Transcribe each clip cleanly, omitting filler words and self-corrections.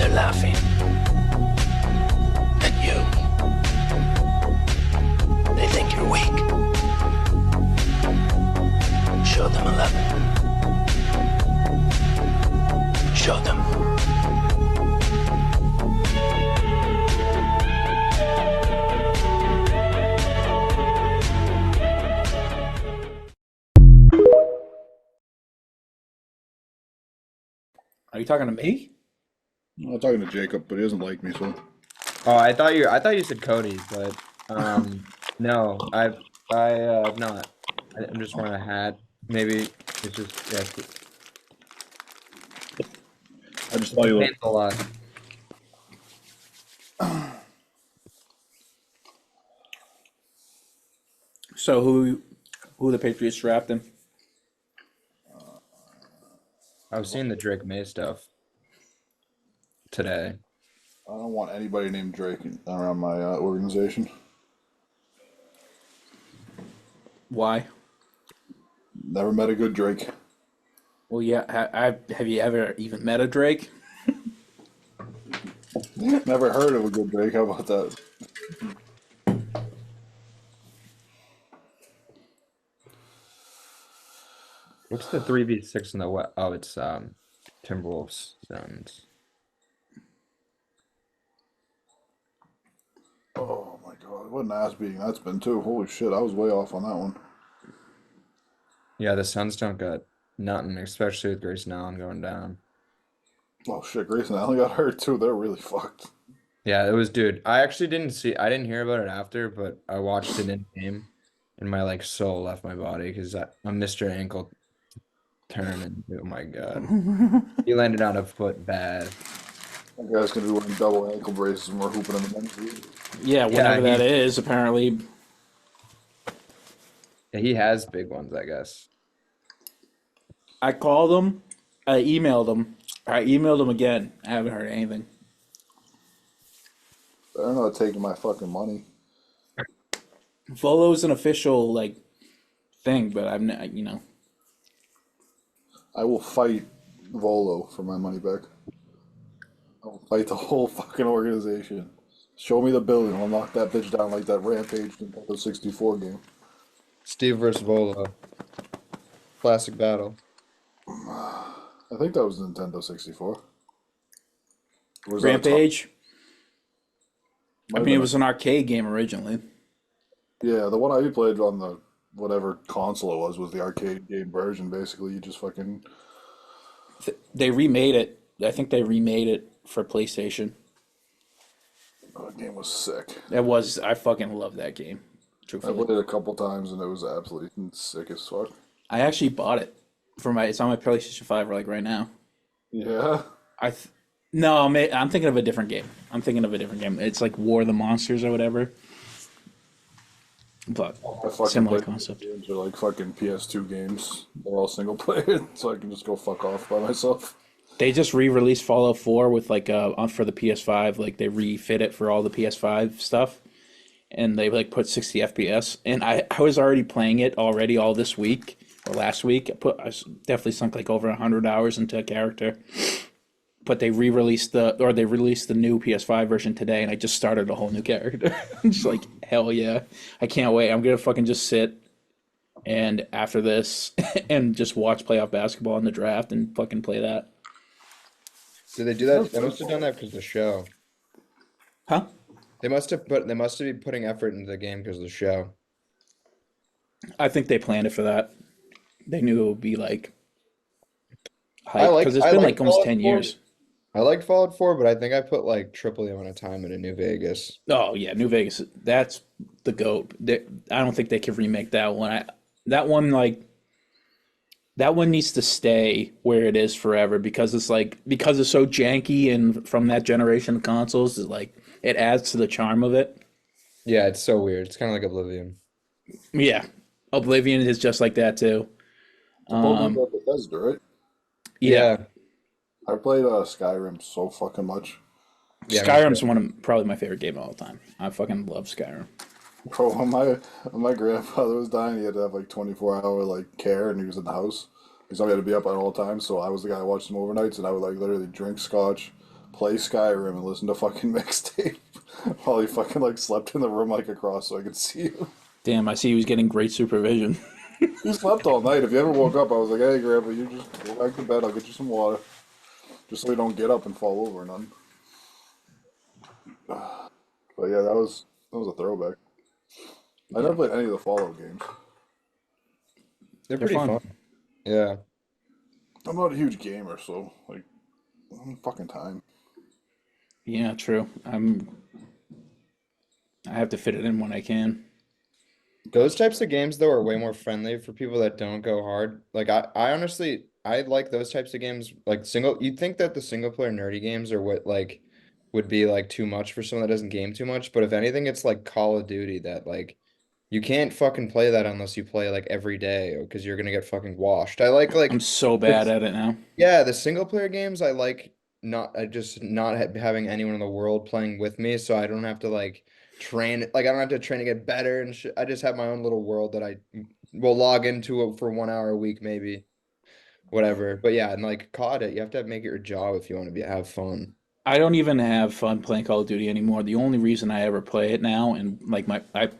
They're laughing at you. They think you're weak. Show them 11. Show them. Are you talking to me? I'm talking to Jacob, but he doesn't like me, so. Oh, I thought you said Cody, but no, I've not. I'm just wearing a hat. Maybe it's just yeah, I just thought you looked. pants a lot. So who the Patriots drafting? I was seeing the Drake May stuff today. I don't want anybody named Drake around my organization. Why? Never met a good Drake. Well, yeah. Have you ever even met a Drake? Never heard of a good Drake. How about that? What's the 3v6 in the West? Oh, it's Timberwolves Suns. Oh my god, what an ass beating that's been too. Holy shit, I was way off on that one. Yeah, the Suns don't got nothing, especially with Grayson Allen going down. Oh shit, Grayson Allen got hurt too. They're really fucked. Yeah, it was, dude. I didn't hear about it after, but I watched it in game, and my like soul left my body because I missed your ankle turn, and oh my god, he landed on a foot bad. That guy's gonna be wearing double ankle braces when we're hooping in the men's league. Yeah, whatever he- that is, apparently. Yeah, he has big ones, I guess. I called him, I emailed him again. I haven't heard anything. They're not taking my fucking money. Volo's an official like thing, but I'm not, I will fight Volo for my money back. I will fight the whole fucking organization. Show me the building. I'll knock that bitch down like that Rampage Nintendo 64 game. Steve versus Volo, classic battle. I think that was Nintendo 64. Or was that a Rampage. Might I have mean, it been was an arcade game originally. Yeah, the one I played on the whatever console it was the arcade game version. Basically, you just fucking. They remade it. I think they remade it for PlayStation. Oh, that game was sick. I fucking love that game. I Truthfully, played it a couple times and it was absolutely sick as fuck. I actually bought it it's on my PlayStation 5 like right now. Yeah. No, I'm thinking of a different game. It's like War of the Monsters or whatever. But I fucking similar played concept. games are like fucking PS2 games. They're all single player, so I can just go fuck off by myself. They just re-released Fallout 4 with like for the PS5, like they refit it for all the PS5 stuff, and they like put 60 FPS. And I was already playing it already all this week or last week. I definitely sunk like over 100 hours into a character. But they released the new PS5 version today, and I just started a whole new character. I'm just like, hell yeah. I can't wait. I'm gonna fucking just sit and after this and just watch playoff basketball in the draft and fucking play that. Did they do that? They must have done that because of the show. Huh? They must have been putting effort into the game because of the show. I think they planned it for that. They knew it would be like hype because it's been like almost Fallout 10 4. years. I like Fallout 4, but I think I put like triple the amount of time into New Vegas. Oh yeah, New Vegas. That's the GOAT. I don't think they can remake that one. That one needs to stay where it is forever because it's so janky and from that generation of consoles, it adds to the charm of it. Yeah, it's so weird. It's kind of like Oblivion. Yeah, Oblivion is just like that too. Both of Bethesda, right? Yeah. I played Skyrim so fucking much. Yeah, Skyrim's probably my favorite game of all time. I fucking love Skyrim. Bro, when my grandfather was dying, he had to have like 24-hour like care, and he was in the house. He had to be up at all times, so I was the guy watching him overnights, and I would like literally drink scotch, play Skyrim and listen to fucking mixtape while he fucking like slept in the room like across so I could see him. Damn, I see he was getting great supervision. He slept all night. If you ever woke up, I was like, "Hey, Grandpa, you just go back to bed. I'll get you some water, just so you don't get up and fall over or nothing." But yeah, that was a throwback. I never played any of the Fallout games. They're pretty fun. fun. Yeah. I'm not a huge gamer, so like, fucking time. Yeah, true. I have to fit it in when I can. Those types of games though are way more friendly for people that don't go hard. Like I honestly I like those types of games like you'd think that the single player nerdy games are what like would be like too much for someone that doesn't game too much, but if anything it's like Call of Duty that like you can't fucking play that unless you play like every day because you're gonna get fucking washed. I like I'm so bad it's- at it now. yeah, the single player games I like not I just not having anyone in the world playing with me so I don't have to like train like I don't have to train to get better and shit. I just have my own little world that I will log into it for 1 hour a week maybe whatever. But yeah, and like COD it, you have to make it your job if you want to have fun. I don't even have fun playing Call of Duty anymore. The only reason I ever play it now and like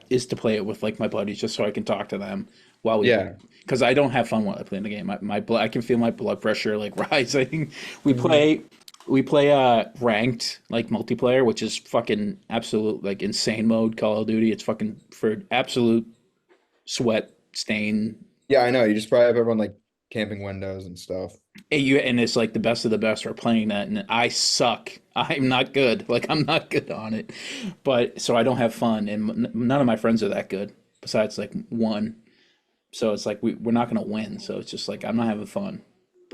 is to play it with like my buddies just so I can talk to them while we Yeah. because I don't have fun while I play the game. My blood I can feel my blood pressure like rising. We play ranked like multiplayer, which is fucking absolute like insane mode Call of Duty. It's fucking for absolute sweat stain. Yeah, I know. You just probably have everyone like camping windows and stuff. And it's like the best of the best are playing that, and I suck. I'm not good. Like I'm not good on it, but so I don't have fun, and none of my friends are that good. Besides like one, so it's like we're not gonna win. So it's just like I'm not having fun,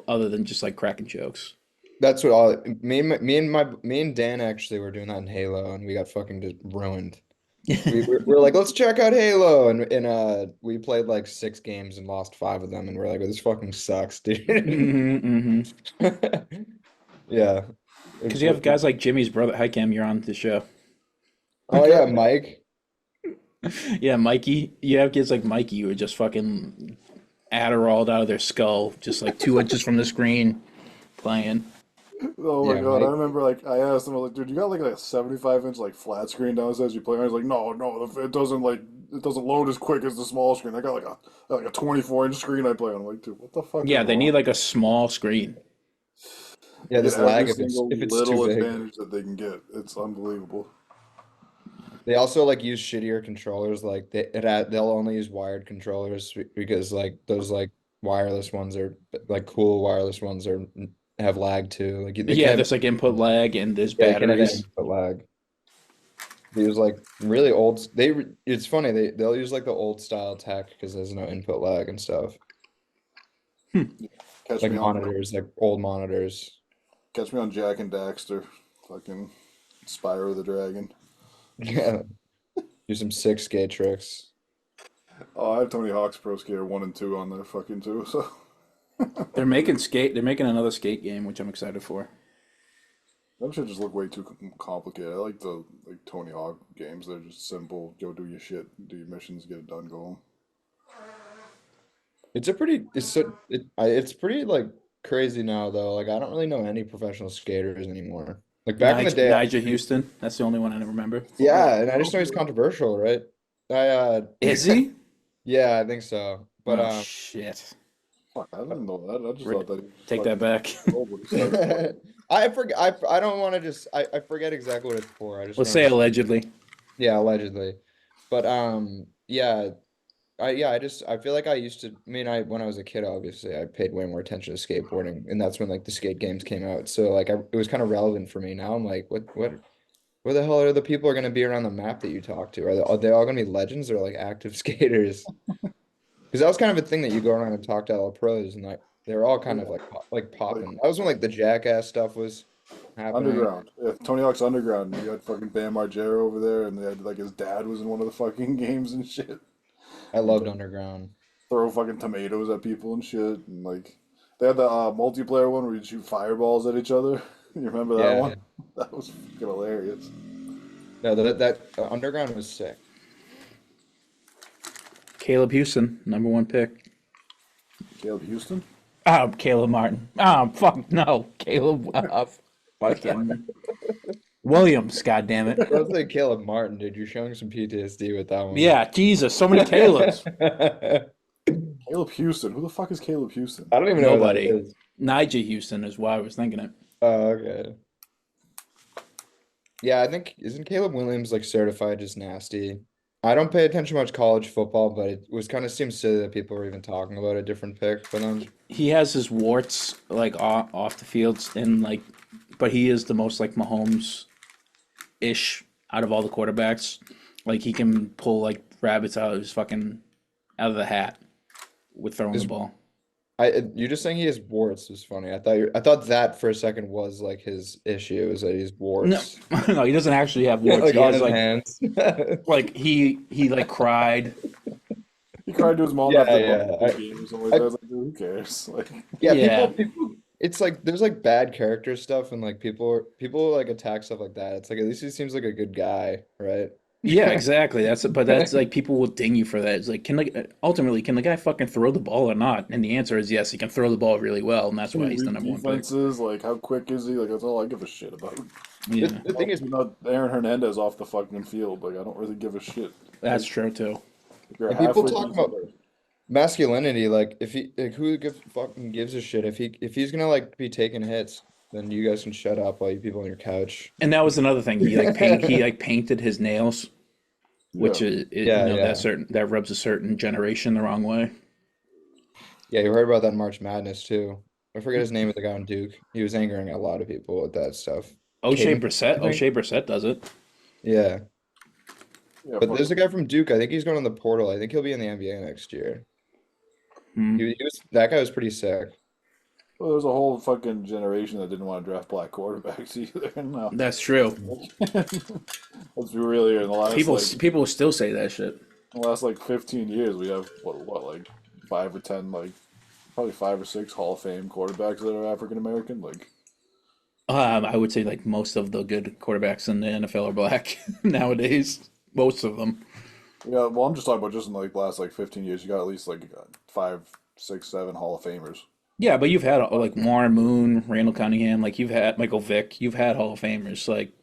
other than just like cracking jokes. That's what all me and Dan actually were doing that in Halo and we got fucking just ruined. We're like, let's check out Halo, and we played like 6 games and lost 5 of them, and we're like, well, this fucking sucks, dude. Yeah. Because you have guys like Jimmy's brother. Hi, Cam, you're on the show. Oh yeah, Mike. Yeah, Mikey. You have kids like Mikey who are just fucking Adderalled out of their skull, just like 2 inches from the screen, playing. Oh my Yeah, god! I Mike. remember like I asked him, I was like, "Dude, you got like a 75-inch like flat screen downstairs you play on?" He's like, "No, it doesn't load as quick as the small screen. I got like a 24-inch screen I play on." I'm like, dude, what the fuck? Yeah, is they wrong? need like a small screen. Yeah, this Every lag single if it's little too big. advantage that they can get, it's unbelievable. They also like use shittier controllers. Like they'll only use wired controllers because like those like wireless ones are like cool wireless ones are have lag too. Like they Yeah, can't there's like input lag and there's yeah, they can't have batteries. input lag. They use like really old. It's funny they'll use like the old style tech because there's no input lag and stuff. Catch Like me on monitors, like old monitors. Catch me on Jack and Daxter, fucking Spyro the Dragon. Yeah, do some sick skate tricks. Oh, I have Tony Hawk's Pro Skater 1 and 2 on there fucking too. So They're making skate. They're making another skate game, which I'm excited for. that should just look way too complicated. I like the Tony Hawk games. They're just simple. Go do your shit, do your missions, get it done, go home. It's pretty like crazy now though. Like I don't really know any professional skaters anymore. Like back in the day, Nigel Houston. That's the only one I remember. yeah, and I just know he's controversial, right? Is he? Yeah, I think so. But Oh shit! Fuck, I didn't know that. I just thought that he Take that back. told what he said. I forget. I don't want to just. I forget exactly what it's for. I just Let's wanna say allegedly. yeah, allegedly. But yeah, I feel like I used to. I mean, when I was a kid, obviously, I paid way more attention to skateboarding, and that's when like the skate games came out. So like, it was kind of relevant for me. Now I'm like, what? Where the hell are the people are gonna be around the map that you talk to? Are they all gonna be legends or like active skaters? Because that was kind of a thing that you go around and talk to all the pros, and like they're all kind of like popping. That was when like the Jackass stuff was happening. Underground. Yeah, Tony Hawk's Underground. You had fucking Bam Margera over there, and they had like his dad was in one of the fucking games and shit. I loved Underground. Throw fucking tomatoes at people and shit, and like they had the multiplayer one where you shoot fireballs at each other. You remember that Yeah. one? That was fucking hilarious. No, that Underground was sick. Caleb Houston, #1 pick. Caleb Houston? Oh, Caleb Martin. Oh, fuck no, Caleb. Fucking Williams, goddammit. I was like Caleb Martin, dude. You're showing some PTSD with that one. Yeah, Jesus, so many Caleb's. Caleb Houston. Who the fuck is Caleb Houston? I don't even know who that Nobody. is. Nigel Houston is why I was thinking it. Oh, okay. Yeah, I think isn't Caleb Williams like certified just nasty? I don't pay attention much college football, but it was kind of seems silly that people were even talking about a different pick for them. He has his warts like off the fields and like, but he is the most like Mahomes ish out of all the quarterbacks. Like he can pull like rabbits out of his fucking out of the hat with throwing the ball. You're just saying he has warts is funny. I thought that for a second was like his issue is that he's No, warts. no, he doesn't actually have warts. Like He on has his like hands. like he like cried. He cried to his mom Yeah, after yeah. the game or something like that. I was like, dude, who cares? Like, Yeah, Yeah. people it's like there's like bad character stuff and like people like attack stuff like that. It's like at least he seems like a good guy, right? Yeah, exactly. That's like people will ding you for that. It's like ultimately can the guy fucking throw the ball or not? And the answer is yes, he can throw the ball really well, and that's why he's the number one pick. defenses, like how quick is he? Like that's all I give a shit about. Yeah, The thing is, You know, Aaron Hernandez off the fucking field. Like I don't really give a shit. that's true too. If you're and people halfway talk decent, about masculinity, like if he like fucking gives a shit if he's gonna like be taking hits, then you guys can shut up, all you people on your couch. And that was another thing. He like painted his nails, which is Yeah, yeah. that rubs a certain generation the wrong way. Yeah, you heard about that in March Madness too. I forget his name of the guy on Duke. He was angering a lot of people with that stuff. O'Shea Caden, Brissett, I think? O'Shea Brissett does it. Yeah. yeah, But there's a guy from Duke. I think he's going on the portal. I think he'll be in the NBA next year. Hmm. That guy was pretty sick. well, there's a whole fucking generation that didn't want to draft black quarterbacks either. No, That's true. let's be real here. In the last People still say that shit. in the last like 15 years, we have what like 5 or 10 like probably 5 or 6 Hall of Fame quarterbacks that are African American. Like I would say like most of the good quarterbacks in the NFL are black nowadays. Most of them. yeah, well, I'm just talking about just in like the last like 15 years. You got at least like 5, 6, 7 Hall of Famers. Yeah, but you've had like Warren Moon, Randall Cunningham, like you've had Michael Vick, you've had Hall of Famers. Like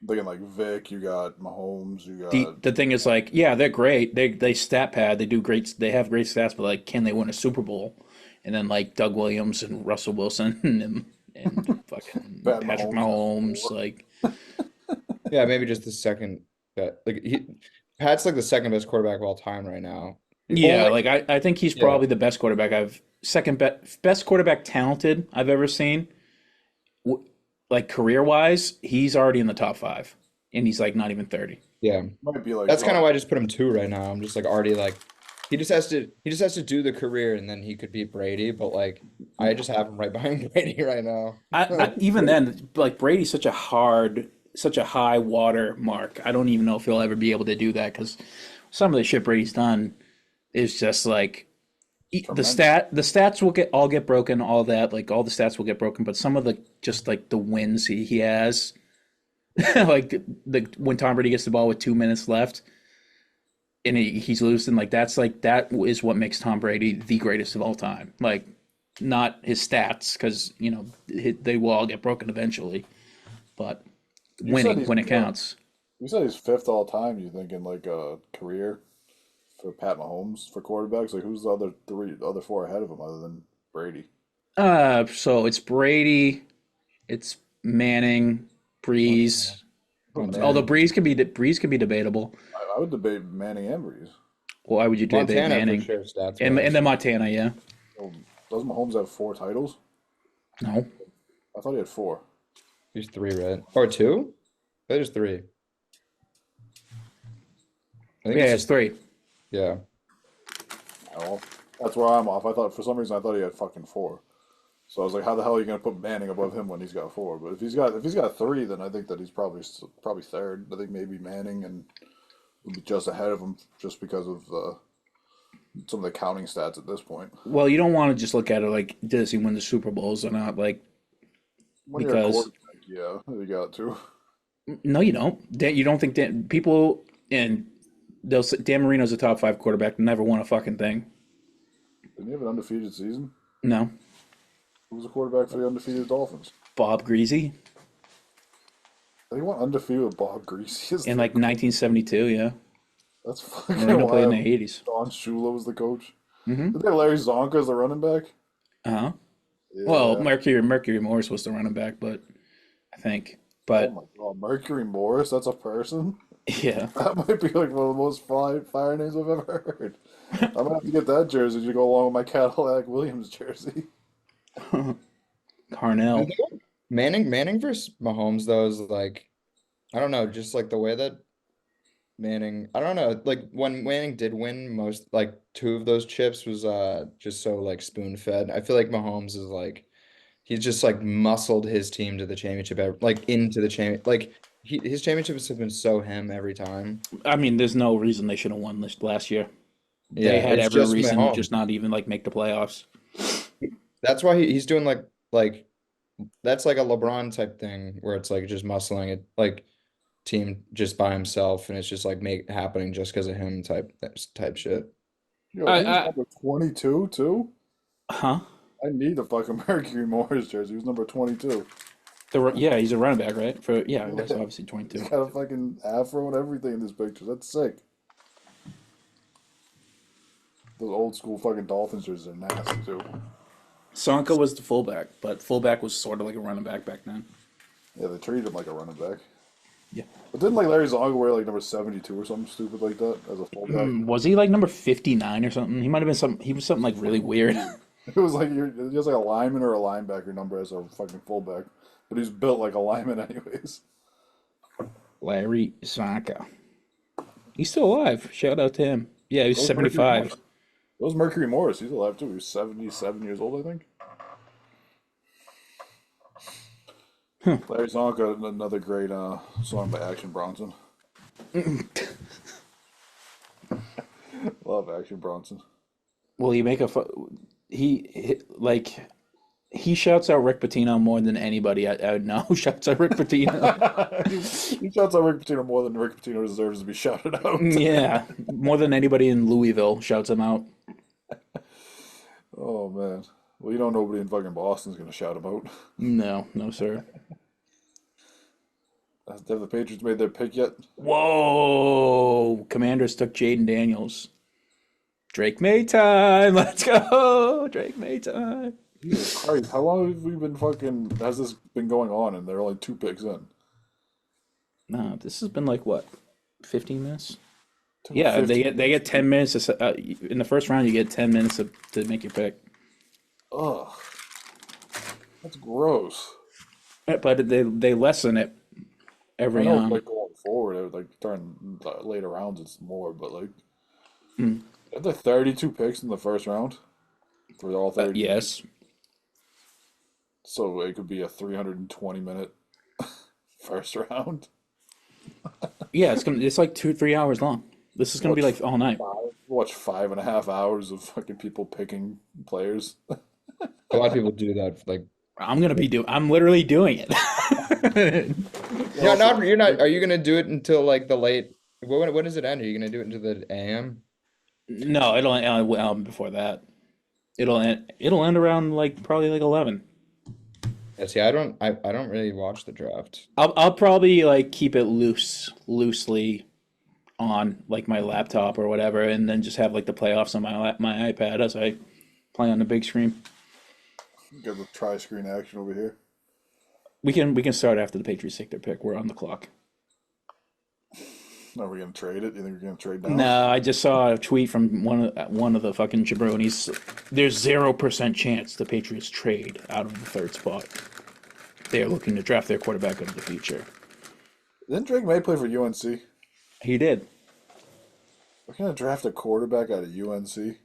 I'm thinking like Vic, you got Mahomes, you got the thing is like, yeah, they're great. They stat pad, they do great, they have great stats, but like, can they win a Super Bowl? And then like Doug Williams and Russell Wilson and fucking Pat Patrick Mahomes. Mahomes, like Yeah, maybe just the second Pat's like the second best quarterback of all time right now. yeah, Only- like I think he's Yeah. probably the best quarterback best quarterback talented I've ever seen. Like career wise, he's already in the top 5, and he's like not even 30. Yeah. might be like That's kind of why I just put him 2 right now. I'm just like already like he just has to do the career and then he could beat Brady, but like I just have him right behind Brady right now. Even then, like Brady's such a high water mark. I don't even know if he'll ever be able to do that because some of the shit Brady's done is just like the stats will all get broken, all that, like all the stats will get broken, but some of the just like the wins he has, like when Tom Brady gets the ball with 2 minutes left and he's losing, like that is what makes Tom Brady the greatest of all time. Like not his stats, because they will all get broken eventually, but winning when it counts. You said he's 5th all time. You think in like a career for Pat Mahomes for quarterbacks? Like who's the other 4 ahead of him other than Brady? So it's Brady, it's Manning, Breeze. Although Breeze can be debatable. I would debate Manning and Breeze. Why would you debate Montana Manning? for sure stats. And wise. then Montana, yeah. Doesn't Mahomes have 4 titles? No. I thought he had 4. He's 3, right? Or 2? That is 3. I think Yeah, it's it's 3. yeah. Oh, that's where I'm off. I thought for some reason I thought he had fucking 4. So I was like, how the hell are you gonna put Manning above him when he's got 4? But if he's got 3, then I think that he's probably 3rd. I think maybe Manning and would be just ahead of him just because of some of the counting stats at this point. Well, you don't want to just look at it like, does he win the Super Bowls or not? Like, When you're a because quarterback, yeah, you got to. no, you don't. You don't think that people and they'll say Dan Marino's a top 5 quarterback, never won a fucking thing. Didn't he have an undefeated season? No. Who was the quarterback for the undefeated Dolphins? Bob Greasy. They went undefeated with Bob Greasy. In like 1972, yeah. That's And fucking then they played in wild. the 80s. Don Shula was the coach. Mm-hmm. Did they have Larry Zonka as the running back? Uh-huh. Well, Yeah. Mercury Morris was the running back, but I think. Oh But my God, Mercury Morris, that's a person? yeah. That might be like one of the most fire names I've ever heard. I'm gonna have to get that jersey to go along with my Cadillac Williams jersey. Carnell. Manning versus Mahomes though is like, I don't know, just like the way that Manning, I don't know, like when Manning did win most, like two of those chips was just so like spoon fed. I feel like Mahomes is like, he's just like muscled his team to the championship, like into the like his championships have been so him every time. I mean, there's no reason they should have won this last year. They Yeah, had it's every just reason to Mahomes. just not even like make the playoffs. That's why he's doing like that's like a LeBron type thing where it's like just muscling it like team just by himself and it's just like make happening just because of him type shit. Yo, I, he was I, number 22 too? huh? I need a fucking Mercury Morris jersey. He was number 22. Yeah, he's a running back, right? For yeah, Yeah. that's obviously He's 22. got a fucking afro and everything in this picture. That's sick. Those old school fucking Dolphins jerseys are nasty too. Sonka was the fullback, but fullback was sort of like a running back then. Yeah, they treated him like a running back. Yeah. But didn't like Larry Zonga wear like number 72 or something stupid like that as a fullback? Was he like number 59 or something? He might have been He was something like really weird. It was like he has like a lineman or a linebacker number as a fucking fullback, but he's built like a lineman anyways. Larry Zonka. He's still alive. Shout out to him. Yeah, he's That was Mercury 75. Morris. That was Mercury Morris. He's alive too. He's 77 years old, I think. Larry Zonka, another great song by Action Bronson. Love Action Bronson. Will you make like he shouts out Rick Pitino more than anybody I know shouts out Rick Pitino. He shouts out Rick Pitino more than Rick Pitino deserves to be shouted out. Yeah, more than anybody in Louisville shouts him out. Oh man. Well, you know nobody in fucking Boston's gonna shout him out. No, sir. Have the Patriots made their pick yet? Whoa! Commanders took Jaden Daniels. Drake May time. Let's go. Drake May time. Jesus Christ, how long have we been has this been going on and they're only 2 picks in? No, this has been like what, 15 minutes? Two Yeah, 15. they get 10 minutes in the first round. You get 10 minutes to make your pick. Ugh. That's gross. But they lessen it I every know like going forward, like during the later rounds it's more, but like are there 32 picks in the first round? For all 30? yes. So it could be a 320-minute first round. Yeah, it's like 2-3 hours long. This is gonna be like all night. Watch 5.5 hours of fucking people picking players. A lot of people do that like I'm literally doing it. yeah, you're not, are you gonna do it until like the late, when does it end? Are you gonna do it into the AM? No, it'll end before that. It'll end around like probably like 11. Yeah, see, I don't really watch the draft. I'll probably like keep it loosely on like my laptop or whatever, and then just have like the playoffs on my iPad as I play on the big screen. Get the tri-screen action over here. We can start after the Patriots take their pick. We're on the clock. Are we gonna trade it? You think we're gonna trade now? No, I just saw a tweet from one of the fucking jabronis. There's 0% chance the Patriots trade out of the third spot. They are looking to draft their quarterback of the future. Didn't Drake May play for UNC? He did. We're gonna draft a quarterback out of UNC.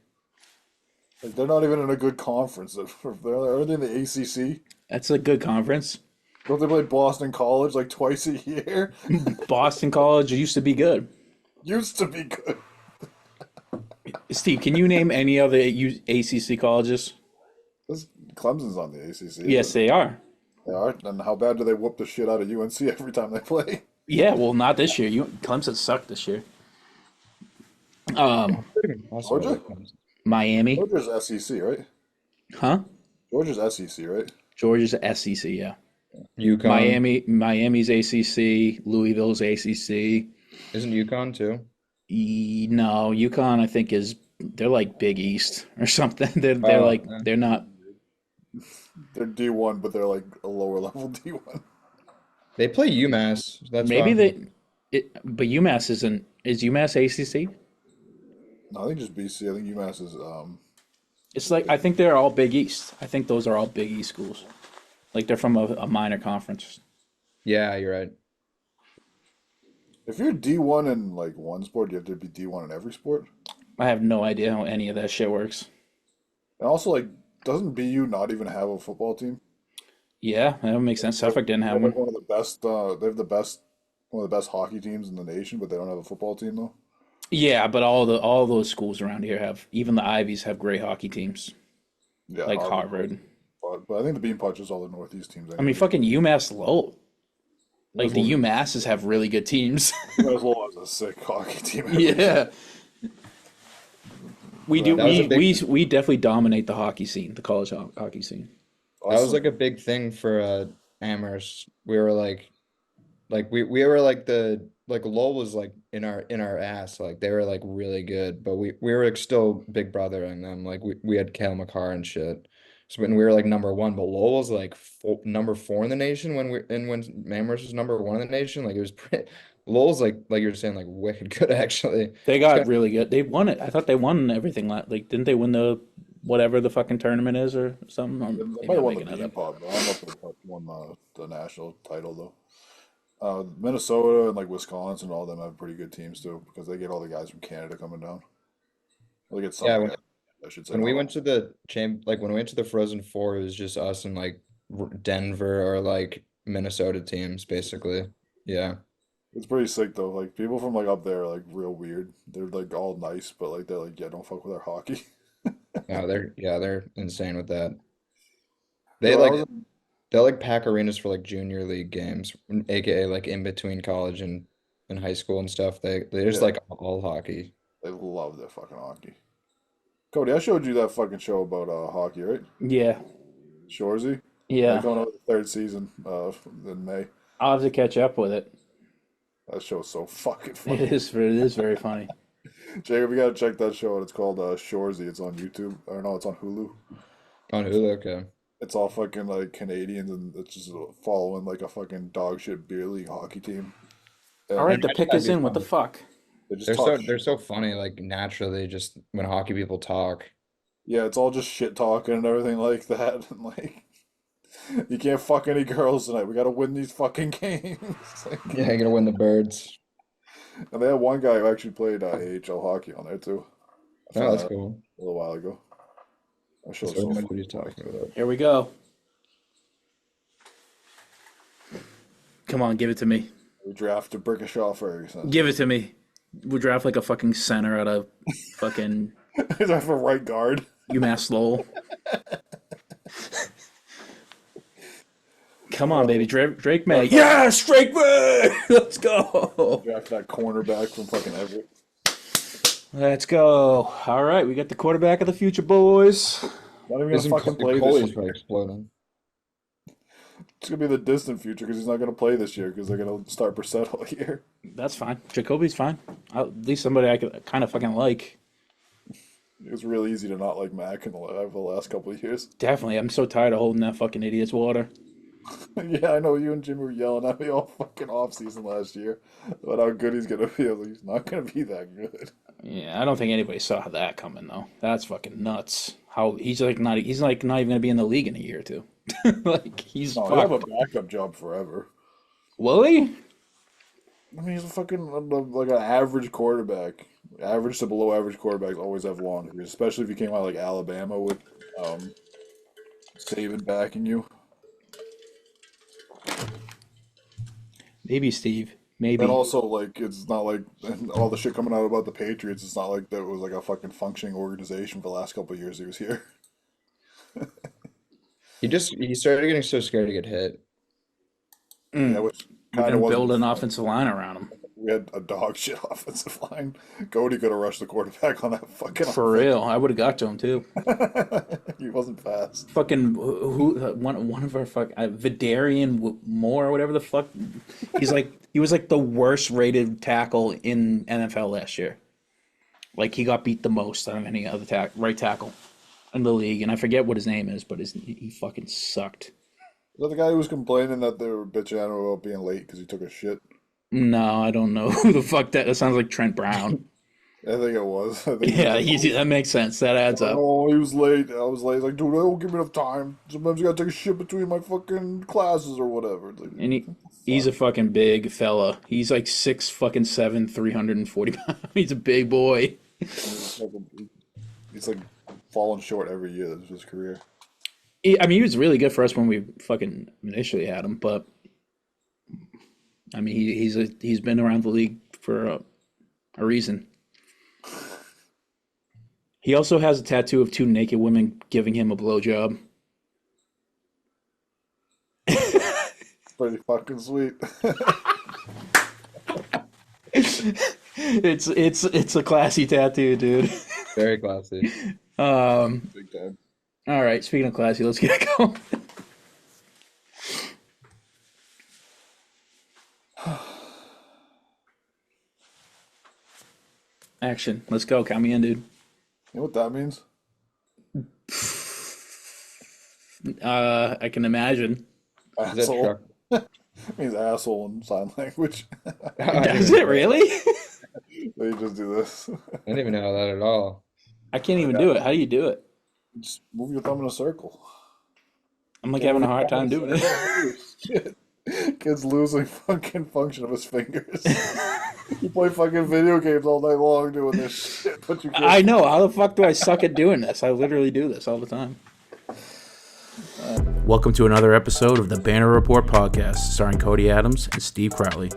Like they're not even in a good conference. Are they in the ACC? That's a good conference. Don't they play Boston College like twice a year? Boston College used to be good. Used to be good. Steve, can you name any other ACC colleges? Clemson's on the ACC. Yes, they are. They are. And how bad do they whoop the shit out of UNC every time they play? Yeah, well, not this year. Clemson sucked this year. Georgia? Miami, Georgia's SEC, right? huh? Georgia's SEC, right? Georgia's SEC, yeah. UConn. Miami's ACC, Louisville's ACC. Isn't UConn too? No, UConn I think they're like Big East or something. They're Oh, like they're not. They're D1, but they're like a lower level D1. they play UMass. That's Maybe fine. but UMass isn't. Is UMass ACC? No, I think just BC. I think UMass is It's like I think they're all Big East. I think those are all Big East schools. Like they're from a minor conference. Yeah, you're right. if you're D1 in like one sport, you have to be D1 in every sport. I have no idea how any of that shit works. And also, like, doesn't BU not even have a football team? Yeah, that would make sense. Suffolk didn't They have have like one. one of the best. They have the best, one of the best hockey teams in the nation, but they don't have a football team though. Yeah, but all those schools around here have even the Ivies have great hockey teams Yeah, like Harvard. But I think the Bean Punch is all the Northeast teams. I mean, fucking UMass Lowell. Like the Lowell- UMasses have really good teams. Lowell has a sick hockey team. Yeah. We do. That was a We definitely dominate the hockey scene, the college hockey scene. That was like a big thing for Amherst. We were like we were like Lowell was like in our ass. Like they were like really good, but we were like still big brothering them. Like we had Kale McCarr and shit. So when we were like number one, but Lowell was like number four in the nation when Amherst was number one in the nation. Like it was pretty. Lowell's like you were saying like wicked good actually. They It's got kind really good. They won it. I thought they won everything. Like, didn't they win the whatever the fucking tournament is or something? Or They maybe might have I'm won the making that Bean up. Pub. I don't know if they won the national title though. Minnesota and like Wisconsin, all of them have pretty good teams too because they get all the guys from Canada coming down. Well, they get some yeah. guys, I should say. When we not went to the when we went to the Frozen Four, it was just us and like Denver or like Minnesota teams, basically. Yeah, It's pretty sick though. Like people from like up there are like real weird. They're like all nice, but like they're like, yeah, don't fuck with our hockey. no, they're insane with that. Yeah, They when I like was in, they'll like pack arenas for like junior league games, aka like in between college and high school and stuff. They just yeah, like all hockey. they love their fucking hockey. Cody, I showed you that fucking show about hockey, right? Yeah, Shorzy. They're yeah. coming out with the third season in May. I'll have to catch up with it. That show's so fucking It funny. is. It is very funny. Jacob, you gotta check that show out. It's called Shorzy. It's on YouTube. Or no, it's on Hulu. On Hulu, okay. It's all fucking like Canadians and it's just following like a fucking dog shit beer league hockey team. All And right, the Imagine pick that'd is be in. What the fun. fuck? they just They're talk they're shit. so funny, like naturally, just when hockey people talk. Yeah, it's all just shit talking and everything like that. And like, you can't fuck any girls tonight. We gotta win these fucking games. Like, Yeah, you're gonna win the birds. and they had one guy who actually played AHL hockey on there too. I Oh, found that's that cool. a little while ago. That show's So so what fucking he's funny. talking about. Here we go. Come on, give it to me. We drafted Brickashaw Ferguson. Give it to me. We'll draft like a fucking center out of fucking Is that for right guard? UMass Lowell. Come on, baby. Drake May. Yes, Drake May! Let's go. Draft that cornerback from fucking Everett. Let's go. All right, we got the quarterback of the future, boys. Not even gonna Isn't fucking play this Coley's year. probably exploding? It's gonna be the distant future because he's not gonna play this year because they're gonna start Brissett all year. That's fine. Jacoby's fine. At least somebody I could kind of fucking like. It was real easy to not like Mac in the last couple of years. Definitely. I'm so tired of holding that fucking idiot's water. Yeah, I know you and Jimmy were yelling at me all fucking off season last year about how good he's gonna be. I was like, he's not gonna be that good. Yeah, I don't think anybody saw that coming though. That's fucking nuts. How he's like not even gonna be in the league in a year or two. Like he's No, he'll have a fucked. backup job forever. Will he? I mean, he's a fucking like an average quarterback. Average to below average quarterbacks always have long careers, especially if you came out like Alabama with Saban backing you. Maybe Steve. Maybe. And also, like, it's not like and all the shit coming out about the Patriots. It's not like that was like a fucking functioning organization for the last couple of years he was here. He started getting so scared to get hit. Yeah, which We're kind of gonna build wasn't an offensive line around him. we had a dog shit offensive line. Cody could have rushed the quarterback on that fucking For offense. real, I would have got to him too. He wasn't fast. Fucking one of our Vidarian Moore or whatever the fuck. He was like the worst rated tackle in NFL last year. Like he got beat the most out of any other right tackle in the league, and I forget what his name is, but he fucking sucked. Is that the guy who was complaining that they were bitching at him about being late because he took a shit? No, I don't know who the fuck that sounds like Trent Brown. I think it was. I think Yeah, it was. that makes sense. That adds up. Oh, he was late. I was late. He's like, dude, I don't give me enough time. Sometimes you gotta take a shit between my fucking classes or whatever. Like, And he's a fucking big fella. He's like 6'7", 340 pounds. He's a big boy. he's like falling short every year of his career. I mean, he was really good for us when we fucking initially had him, but I mean, he's been around the league for a reason. He also has a tattoo of two naked women giving him a blowjob. Pretty fucking sweet. It's a classy tattoo, dude. Very classy. Big time. All right, speaking of classy, let's get it going. Action. Let's go. Count me in, dude. You know what that means? I can imagine. Is that Asshole. truck? It means asshole in sign language. Does it really? They just do this. I didn't even know that at all. I can't even do it. How do you do it? Just move your thumb in a circle. I'm like having a hard time doing it. Shit. Kid's losing fucking function of his fingers. You play fucking video games all night long doing this shit, but you can't. I know. How the fuck do I suck at doing this? I literally do this all the time. Welcome to another episode of the Banner Report podcast, starring Cody Adams and Steve Crowley.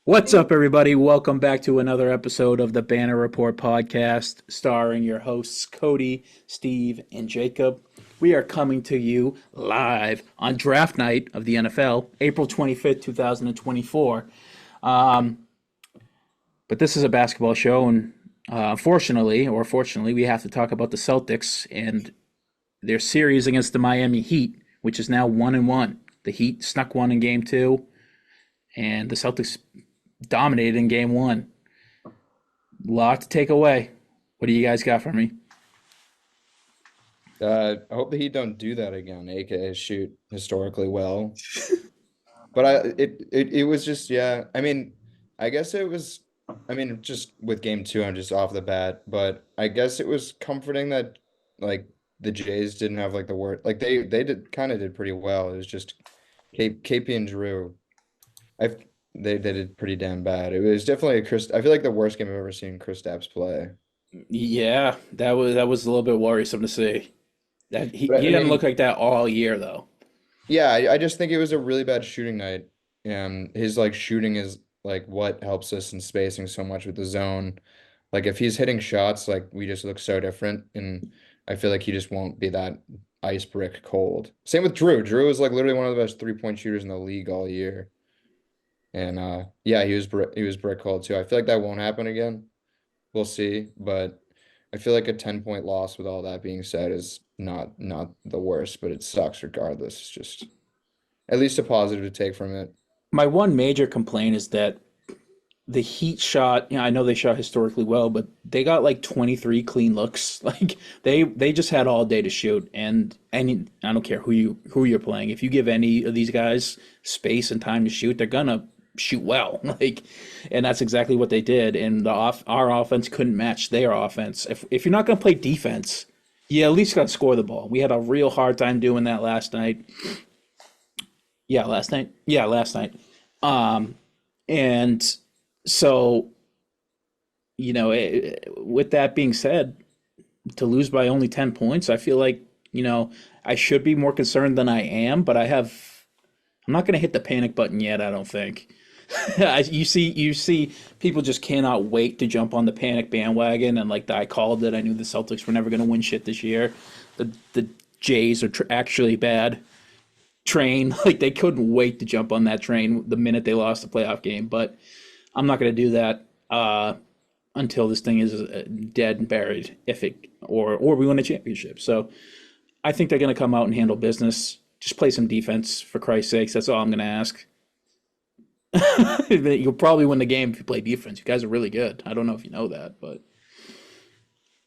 What's up, everybody? Welcome back to another episode of the Banner Report podcast, starring your hosts Cody, Steve, and Jacob. We are coming to you live on draft night of the NFL, April 25th, 2024. But this is a basketball show, and unfortunately, or fortunately, we have to talk about the Celtics and their series against the Miami Heat, which is now 1-1. The Heat snuck one in Game 2, and the Celtics dominated in Game 1. Lot to take away. What do you guys got for me? I hope the Heat don't do that again, aka shoot historically well. But it was just, yeah. I mean, I guess it was. I mean, just with Game 2, I'm just off the bat. But I guess it was comforting that like the Jays didn't have like the word. Like they did pretty well. It was just KP and Drew. They did pretty damn bad. It was definitely I feel like the worst game I've ever seen Kristaps play. Yeah, that was a little bit worrisome to see. That he But, I didn't mean- look like that all year though. Yeah, I just think it was a really bad shooting night. And his like shooting is like what helps us in spacing so much with the zone. Like if he's hitting shots, like we just look so different. And I feel like he just won't be that ice brick cold. Same with Drew. Drew is like literally one of the best 3-point shooters in the league all year. And yeah, he was brick cold too. I feel like that won't happen again. We'll see, but I feel like a 10-point loss with all that being said is not the worst, but it sucks regardless. It's just at least a positive to take from it. My one major complaint is that the Heat shot, I know they shot historically well, but they got like 23 clean looks. Like they just had all day to shoot, and I don't care who you're playing. If you give any of these guys space and time to shoot, they're gonna shoot well. Like, and that's exactly what they did. And our offense couldn't match their offense. If you're not gonna play defense, you at least gotta score the ball. We had a real hard time doing that last night. Yeah, last night. And so, with that being said, to lose by only 10 points, I feel like, I should be more concerned than I am, but I'm not going to hit the panic button yet, I don't think. You see people just cannot wait to jump on the panic bandwagon, and like I called it, I knew the Celtics were never going to win shit this year. The Jays are actually bad. train. Like they couldn't wait to jump on that train the minute they lost the playoff game. But I'm not going to do that until this thing is dead and buried. If it or we win a championship. So I think they're going to come out and handle business. Just play some defense for Christ's sakes. That's all I'm going to ask. You'll probably win the game if you play defense. You guys are really good. I don't know if you know that, but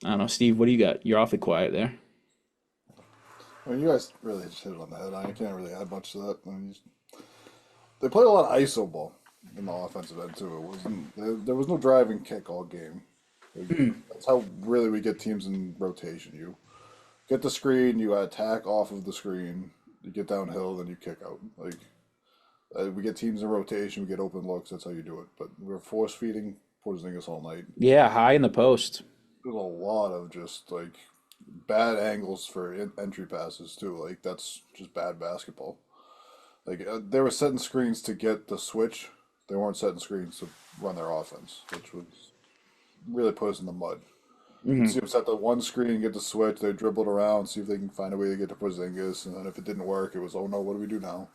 I don't know. Steve, what do you got? You're awfully quiet there. I mean, you guys really just hit it on the head. I can't really add much to that. I mean, they played a lot of ISO ball in the offensive end too. It wasn't there was no drive and kick all game. That's how really we get teams in rotation. You get the screen, you attack off of the screen, you get downhill, then you kick out. Like we get teams in rotation, we get open looks. That's how you do it. But we're force feeding Porzingis all night. Yeah, high in the post. There's a lot of just like bad angles for entry passes too. Like that's just bad basketball. Like they were setting screens to get the switch. They weren't setting screens to run their offense, which was really put us in the mud. Mm-hmm. See them set the one screen, get the switch. They dribbled around, see if they can find a way to get to Porzingis, and then if it didn't work, it was, oh no, what do we do now?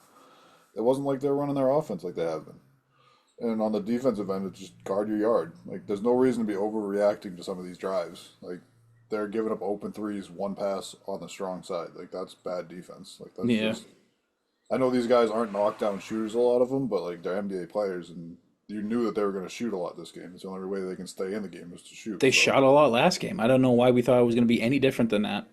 It wasn't like they were running their offense like they have been. And on the defensive end, it's just guard your yard. Like there's no reason to be overreacting to some of these drives. Like they're giving up open threes, one pass on the strong side. Like that's bad defense. Like that's just. I know these guys aren't knockdown shooters, a lot of them, but like they're NBA players, and you knew that they were going to shoot a lot this game. It's the only way they can stay in the game is to shoot. They shot a lot last game. I don't know why we thought it was going to be any different than that.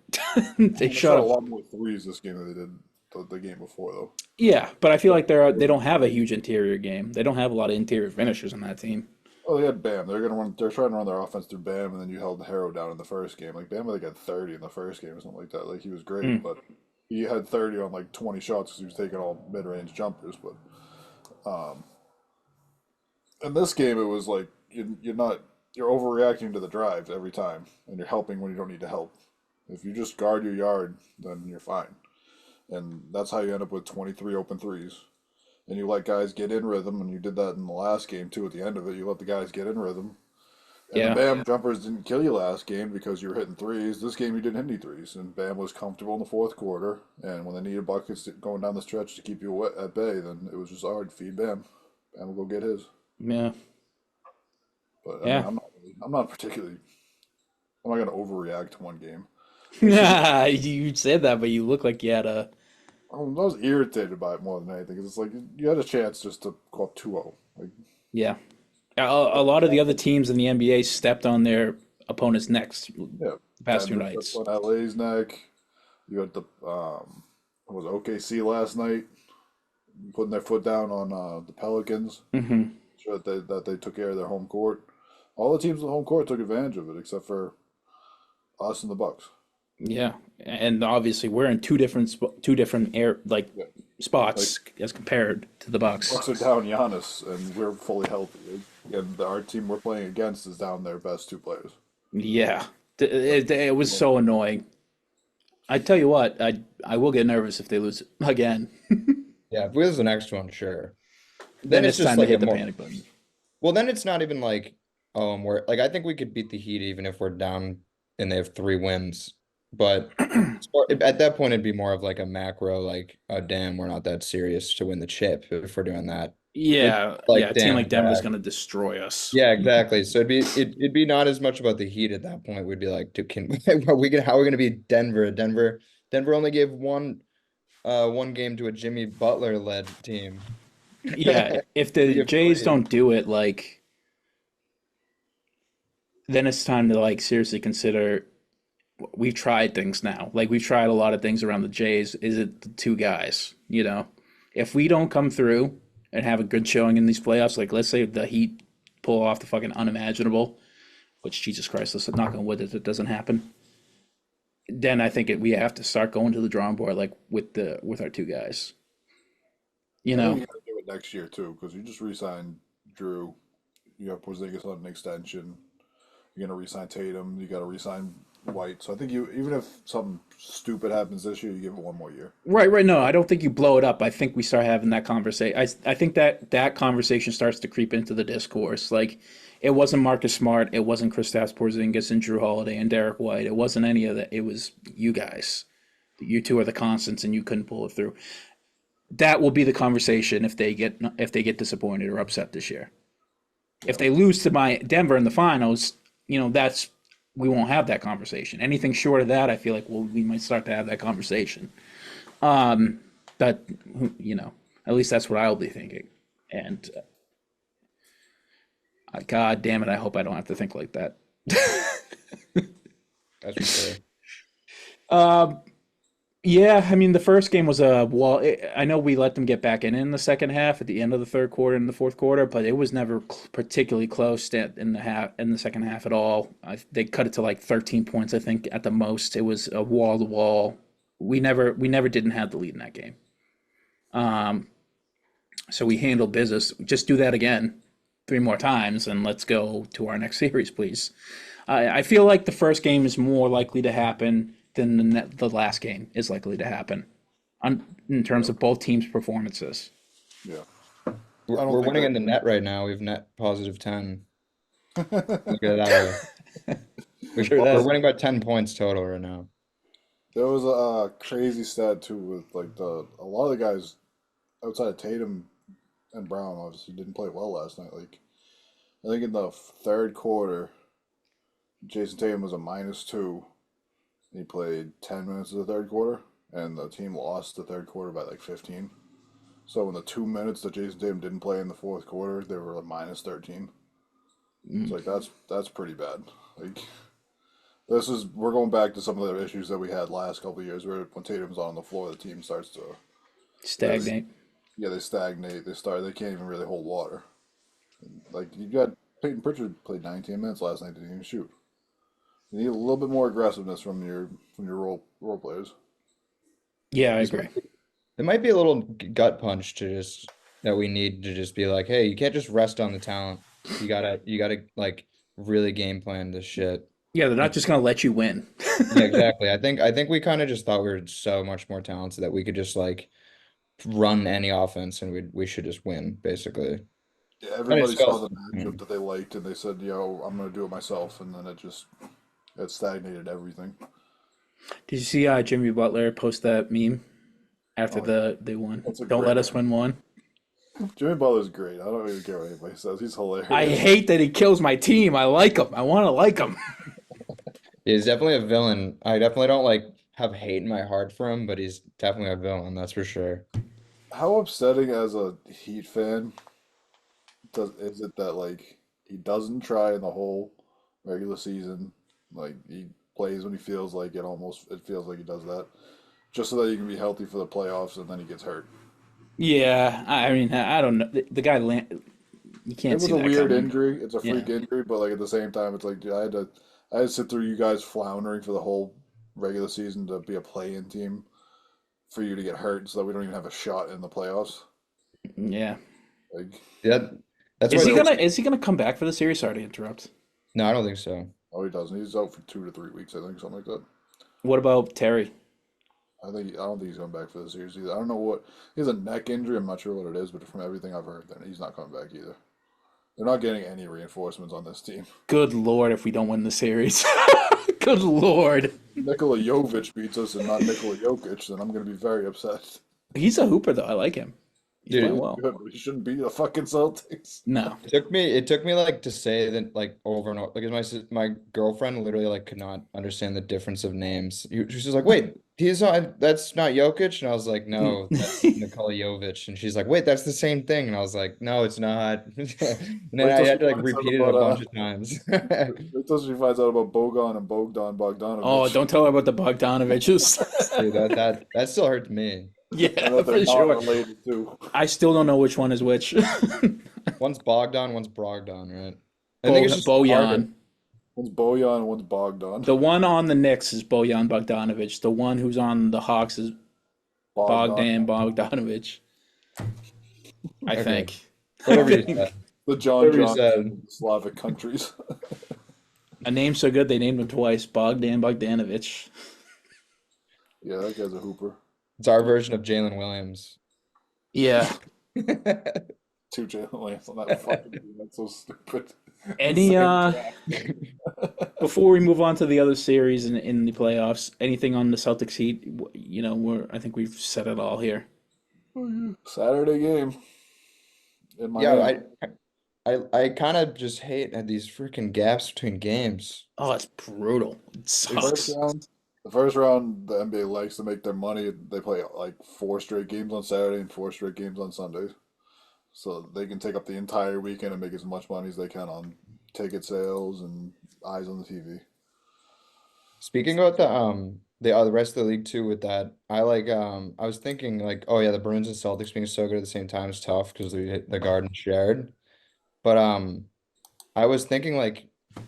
they shot a lot more threes this game than they did the game before, though. Yeah, but I feel like they don't have a huge interior game. They don't have a lot of interior finishers on that team. Oh, they had Bam. They're trying to run their offense through Bam, and then you held Harrow down in the first game. Like Bam, I think had 30 in the first game or something like that. Like he was great, but he had 30 on like 20 shots because he was taking all mid-range jumpers. But in this game, it was like you're overreacting to the drive every time, and you're helping when you don't need to help. If you just guard your yard, then you're fine. And that's how you end up with 23 open threes. And you let guys get in rhythm, and you did that in the last game too. At the end of it, you let the guys get in rhythm. And the Bam jumpers didn't kill you last game because you were hitting threes. This game, you didn't hit any threes, and Bam was comfortable in the fourth quarter. And when they needed buckets going down the stretch to keep you at bay, then it was just hard to feed Bam. Bam will go get his. Yeah. But I mean, I'm not particularly. I'm not going to overreact to one game. You said that, but you look like you had a. I was irritated by it more than anything because it's like you had a chance just to go up 2-0. Like, yeah. A lot of the other teams in the NBA stepped on their opponent's necks the past two nights. On LA's neck. You had the was OKC last night putting their foot down on the Pelicans. Mm-hmm. Sure that they took care of their home court. All the teams in the home court took advantage of it except for us and the Bucks. Yeah, and obviously we're in two different spots as compared to the Bucks. Bucks are down Giannis, and we're fully healthy. And our team we're playing against is down their best two players. Yeah, it was so annoying. I tell you what, I will get nervous if they lose again. Yeah, if we lose the next one, sure. Then it's just time like to hit the more, panic button. Well, then it's not even like, we're like I think we could beat the Heat even if we're down and they have 3 wins. But at that point, it'd be more of like a macro, like, oh damn, we're not that serious to win the chip if we're doing that. Yeah, like, a team like Denver's bad. going to destroy us. Yeah, exactly. So it'd be not as much about the Heat at that point. We'd be like, how are we gonna beat Denver? Denver only gave one game to a Jimmy Butler led team. Yeah, if the Jays don't do it, like, then it's time to like seriously consider. We've tried things now. Like we've tried a lot of things around the Jays. Is it the 2 guys? You know, if we don't come through and have a good showing in these playoffs, like let's say the Heat pull off the fucking unimaginable, which Jesus Christ, let's knock on wood that it doesn't happen. Then I think we have to start going to the drawing board, like with our 2 guys. You know, you got to do it next year too, because you just re-signed Drew. You have Porzingis on an extension. You're gonna re-sign Tatum. You got to re-sign White. So I think even if something stupid happens this year, you give it 1 more year. Right. No, I don't think you blow it up. I think we start having that conversation. I think that conversation starts to creep into the discourse. Like, it wasn't Marcus Smart, it wasn't Kristaps Porzingis and Drew Holiday and Derek White. It wasn't any of that. It was you guys. You 2 are the constants, and you couldn't pull it through. that will be the conversation if they get disappointed or upset this year. If they lose to my Denver in the finals, we won't have that conversation. Anything short of that, I feel like we might start to have that conversation. But at least that's what I'll be thinking. And God damn it, I hope I don't have to think like that. That's for sure. Yeah, I mean the first game was a wall. I know we let them get back in the second half at the end of the third quarter and the fourth quarter, but it was never particularly close in the second half at all. They cut it to like 13 points, I think, at the most. It was a wall to wall. We never didn't have the lead in that game. So we handled business. Just do that again 3 more times, and let's go to our next series, please. I feel like the first game is more likely to happen than the last game is likely to happen in terms of both teams' performances. Yeah. We're winning in the net right now. We have net positive 10. Look at it that way. We're winning by 10 points total right now. There was a crazy stat too with like a lot of the guys outside of Tatum and Brown obviously didn't play well last night. Like I think in the third quarter, Jason Tatum was a -2. He played 10 minutes of the third quarter, and the team lost the third quarter by like 15. So in the 2 minutes that Jason Tatum didn't play in the fourth quarter, they were like -13. It's like that's pretty bad. Like we're going back to some of the issues that we had last couple of years, where when Tatum's on the floor, the team starts to Stagnate. they stagnate. They can't even really hold water. Like you got Peyton Pritchard played 19 minutes last night, didn't even shoot. You need a little bit more aggressiveness from your role players. Yeah, I agree. It might be a little gut punch that we need to just be like, hey, you can't just rest on the talent. You gotta like really game plan this shit. Yeah, they're not just gonna let you win. Yeah, exactly. I think we kind of just thought we were so much more talented that we could just like run any offense and we should just win, basically. Yeah, everybody saw the Mm-hmm. matchup that they liked, and they said, "Yo, I'm gonna do it myself," and then it stagnated everything. Did you see Jimmy Butler post that meme after they won? Don't let us win one. Jimmy Butler's great. I don't even care what anybody says. He's hilarious. I hate that he kills my team. I like him. I want to like him. He's definitely a villain. I definitely don't like have hate in my heart for him, but he's definitely a villain, that's for sure. How upsetting as a Heat fan is it that like he doesn't try in the whole regular season? Like he plays when he feels like it. It feels like he does that just so that he can be healthy for the playoffs, and then he gets hurt. Yeah, I mean, I don't know. The guy, you can't It was see a that weird coming. injury. It's a freak Yeah. injury, but like at the same time, it's like dude, I had to sit through you guys floundering for the whole regular season to be a play-in team for you to get hurt, so that we don't even have a shot in the playoffs. Yeah. Like, Yeah, that's Is why he gonna come back for the series? Sorry to interrupt. No, I don't think so. oh, he doesn't. He's out for 2 to 3 weeks, I think, something like that. What about Terry? I don't think he's coming back for the series either. I don't know what he has a neck injury. I'm not sure what it is, but from everything I've heard, then he's not coming back either. They're not getting any reinforcements on this team. Good Lord, if we don't win the series. Good Lord. Nikola Jovic beats us and not Nikola Jokic, then I'm going to be very upset. He's a hooper, though. I like him. He's Dude, playing well. Good, but he shouldn't beat the fucking Celtics. No. It took me like to say that like over and over because my girlfriend literally like could not understand the difference of names. She was just like, "Wait, that's not Jokic," and I was like, "No, that's Nikola Jovic," and she's like, "Wait, that's the same thing," and I was like, "No, it's not." And then I had to like repeat it a bunch of times. Wait till she finds out about Bogan and Bogdanovich. Oh, don't tell her about the Bogdanoviches. Dude, that still hurts me. Yeah, I know for they're not sure. related too. I still don't know which one is which. One's Bogdan, one's Brogdon, right? I think it's just Bojan. One's Bojan and one's Bogdan. The one on the Knicks is Bojan Bogdanovic. The one who's on the Hawks is Bogdan Bogdanovic. I Okay. think. Whatever you said. The John Whatever you John said. of the Slavic countries. A name so good they named him twice. Bogdan Bogdanovic. Yeah, that guy's a hooper. It's our version of Jalen Williams. Yeah. 2 Jalen Williams on that fucking team. That's so stupid. Any before we move on to the other series in the playoffs, anything on the Celtics Heat? I think we've said it all here. Saturday game in Yeah, Miami. I kind of just hate these freaking gaps between games. Oh, it's brutal. It The first sucks. round, the first round, the NBA likes to make their money. They play like 4 straight games on Saturday and 4 straight games on Sunday, so they can take up the entire weekend and make as much money as they can on ticket sales and eyes on the TV. Speaking about the rest of the league too with that, I was thinking like, oh yeah, the Bruins and Celtics being so good at the same time is tough because the Garden shared. But I was thinking like,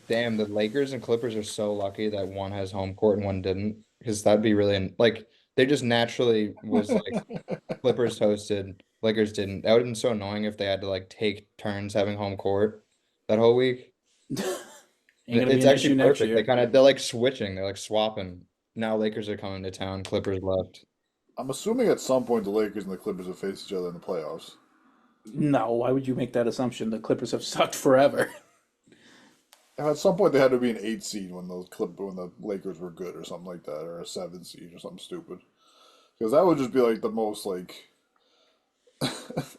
damn, the Lakers and Clippers are so lucky that one has home court and one didn't, because that'd be really like they just naturally was like Clippers hosted, Lakers didn't. That would have been so annoying if they had to like take turns having home court that whole week. Ain't gonna be It's an actually issue next perfect. year. They're like switching, they're like swapping. Now Lakers are coming to town, Clippers left. I'm assuming at some point the Lakers and the Clippers will face each other in the playoffs. No, why would you make that assumption? The Clippers have sucked forever. And at some point they had to be an 8 seed when when the Lakers were good or something like that, or a 7 seed or something stupid. Because that would just be like the most like that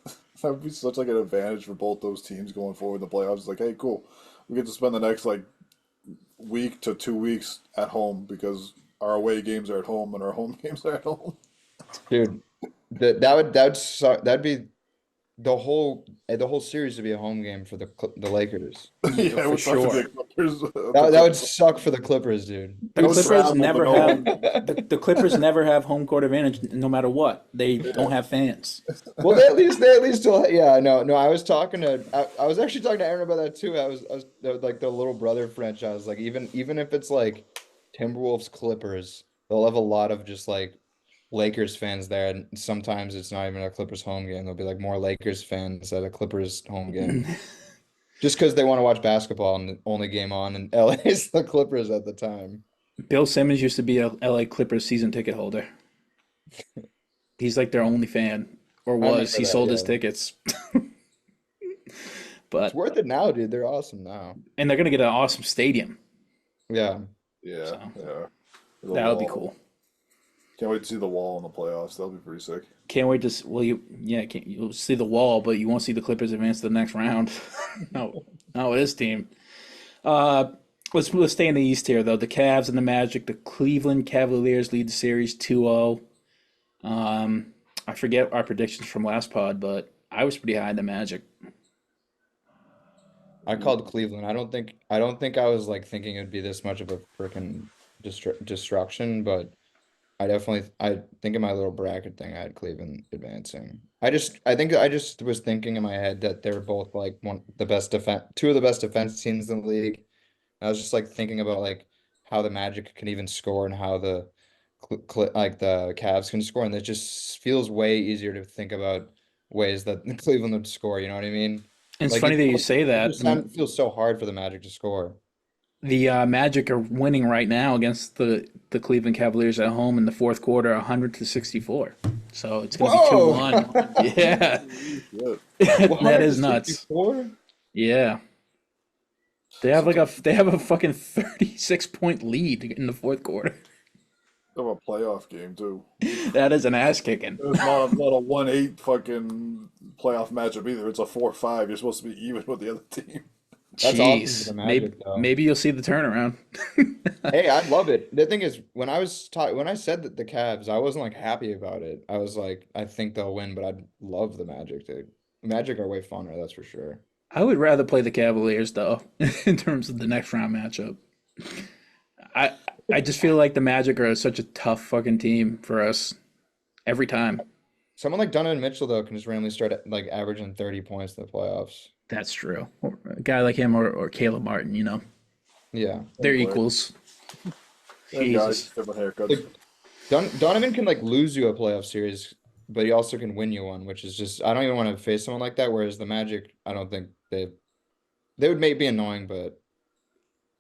would be such like an advantage for both those teams going forward in the playoffs. It's like, hey, cool, we get to spend the next like week to 2 weeks at home because our away games are at home and our home games are at home. Dude, that would suck. That'd be the whole series would be a home game for the Lakers. Yeah, it For would suck to sure. be Clippers. That would suck for the Clippers, dude. The Those Clippers travel never to have no- the Clippers never have home court advantage no matter what. They don't have fans. Well, they at least still, yeah, no, I was I was actually talking to Aaron about that too. Like the little brother franchise, like even if it's like Timberwolves Clippers, they'll have a lot of just like Lakers fans there, and sometimes it's not even a Clippers home game. There'll be like more Lakers fans at a Clippers home game, just because they want to watch basketball and the only game on in LA is the Clippers at the time. Bill Simmons used to be a LA Clippers season ticket holder. He's like their only fan, or remember was. He that, sold his yeah. tickets. It's But worth it now, dude. They're awesome now. and they're gonna get an awesome stadium. Yeah. Yeah, So, yeah. The That'll be wall. cool. Can't wait to see the wall in the playoffs. That'll be pretty sick. Can't wait to. Well, you'll see the wall, but you won't see the Clippers advance to the next round. No, not with this team. Uh, let's stay in the East here though. The Cavs and the Magic. The Cleveland Cavaliers lead the series 2-0. I forget our predictions from last pod, but I was pretty high in the Magic. I called Cleveland. I don't think I was like thinking it'd be this much of a freaking destruction, but I think in my little bracket thing I had Cleveland advancing. I just was thinking in my head that they're both like two of the best defense teams in the league. I was just like thinking about like how the Magic can even score and how like the Cavs can score, and it just feels way easier to think about ways that Cleveland would score. You know what I mean? It's Like funny that you say it that. just feels so hard for the Magic to score. The Magic are winning right now against the Cleveland Cavaliers at home in the fourth quarter, 100-64. So it's going to be Whoa! 2-1. Yeah, Yeah. that is nuts. 164? Yeah, they have a fucking 36-point lead in the fourth quarter. They have a playoff game too. That is an ass kicking. It's not a 1-8 fucking playoff matchup either. It's a 4-5. You're supposed to be even with the other team. That's awesome for Jeez, the maybe Magic, though. maybe you'll see the turnaround. Hey, I love it. The thing is, when I said that the Cavs, I wasn't like happy about it. I was like, I think they'll win, but I love the Magic, dude. Magic are way funner, that's for sure. I would rather play the Cavaliers though, in terms of the next round matchup. I I just feel like the Magic are such a tough fucking team for us every time. Someone like Donovan Mitchell though can just randomly start at, like averaging 30 points in the playoffs. That's true. Or a guy like him or Caleb Martin, Yeah. they're Right. equals. Same guys, Jesus. different haircuts. Like, Donovan can like lose you a playoff series, but he also can win you one, which is just I don't even want to face someone like that. Whereas the Magic, I don't think they would maybe be annoying, but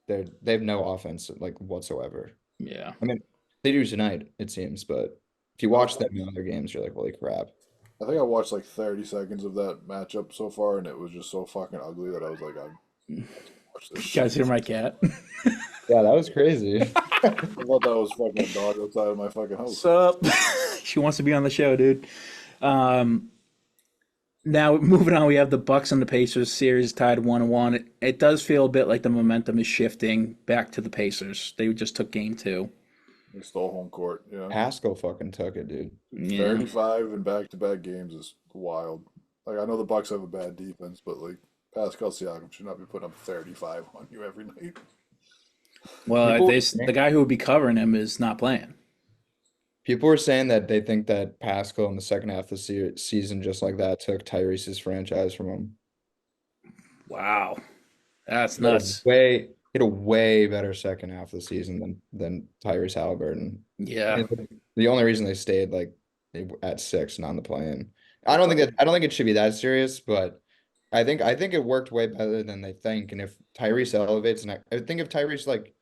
they have no offense like whatsoever. Yeah. I mean, they do tonight, it seems, but if you watch them in other games, you're like, holy crap. I think I watched like 30 seconds of that matchup so far, and it was just so fucking ugly that I was like, I watch this You guys shit. hear my cat? Yeah, that was crazy. I thought that was fucking a dog outside of my fucking house. What's up? She wants to be on the show, dude. Um, Now moving on, we have the Bucks and the Pacers series tied 1-1. It does feel a bit like the momentum is shifting back to the Pacers. They just took game two. They stole home court. Yeah, Pascal fucking took it, dude. Yeah. 35 in back-to-back games is wild. Like I know the Bucks have a bad defense, but like Pascal Siakam should not be putting up 35 on you every night. Well, People, the guy who would be covering him is not playing. people were saying that they think that Pascal in the second half of the season, just like that, took Tyrese's franchise from him. Wow, that's He had a nuts. way better second half of the season than Tyrese Halliburton. Yeah, And the only reason they stayed like at 6 and on the play-in. I don't think it should be that serious, but I think it worked way better than they think. And if Tyrese elevates, and I think if Tyrese like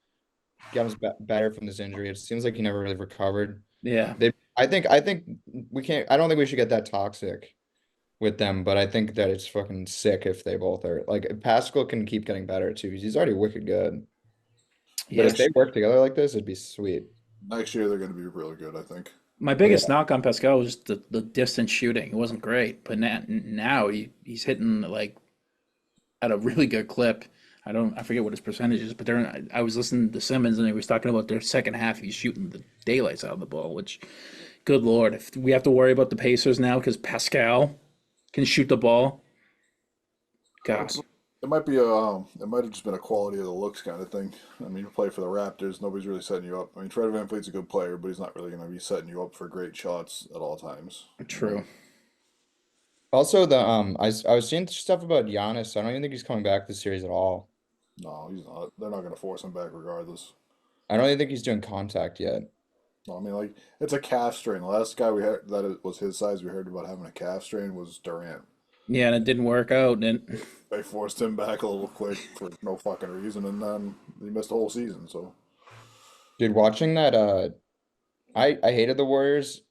comes better from this injury, it seems like he never really recovered. yeah, I think we can't. I don't think we should get that toxic with them, but I think that it's fucking sick if they both are like Pascal can keep getting better too because he's already wicked good. But yeah. if they work together like this, it'd be sweet. Next year they're going to be really good, I think. My biggest knock on Pascal was the distance shooting. It wasn't great, but now he's hitting like at a really good clip. I forget what his percentage is, but I was listening to Simmons and he was talking about their second half. He's shooting the daylights out of the ball, which, good lord, if we have to worry about the Pacers now because Pascal can shoot the ball. God, It might be it might have just been a quality of the looks kind of thing. I mean, you play for the Raptors, nobody's really setting you up. I mean, Fred VanVleet's a good player, but he's not really going to be setting you up for great shots at all times. true. Also, I was seeing stuff about Giannis. I don't even think he's coming back this series at all. No, he's not. They're not going to force him back regardless. I don't even think he's doing contact yet. No, I mean, like it's a calf strain. The last guy we heard that it was his size we heard about having a calf strain was Durant. Yeah, and it didn't work out. And They forced him back a little quick for no fucking reason, and then he missed the whole season. So Dude, watching that, I hated the Warriors.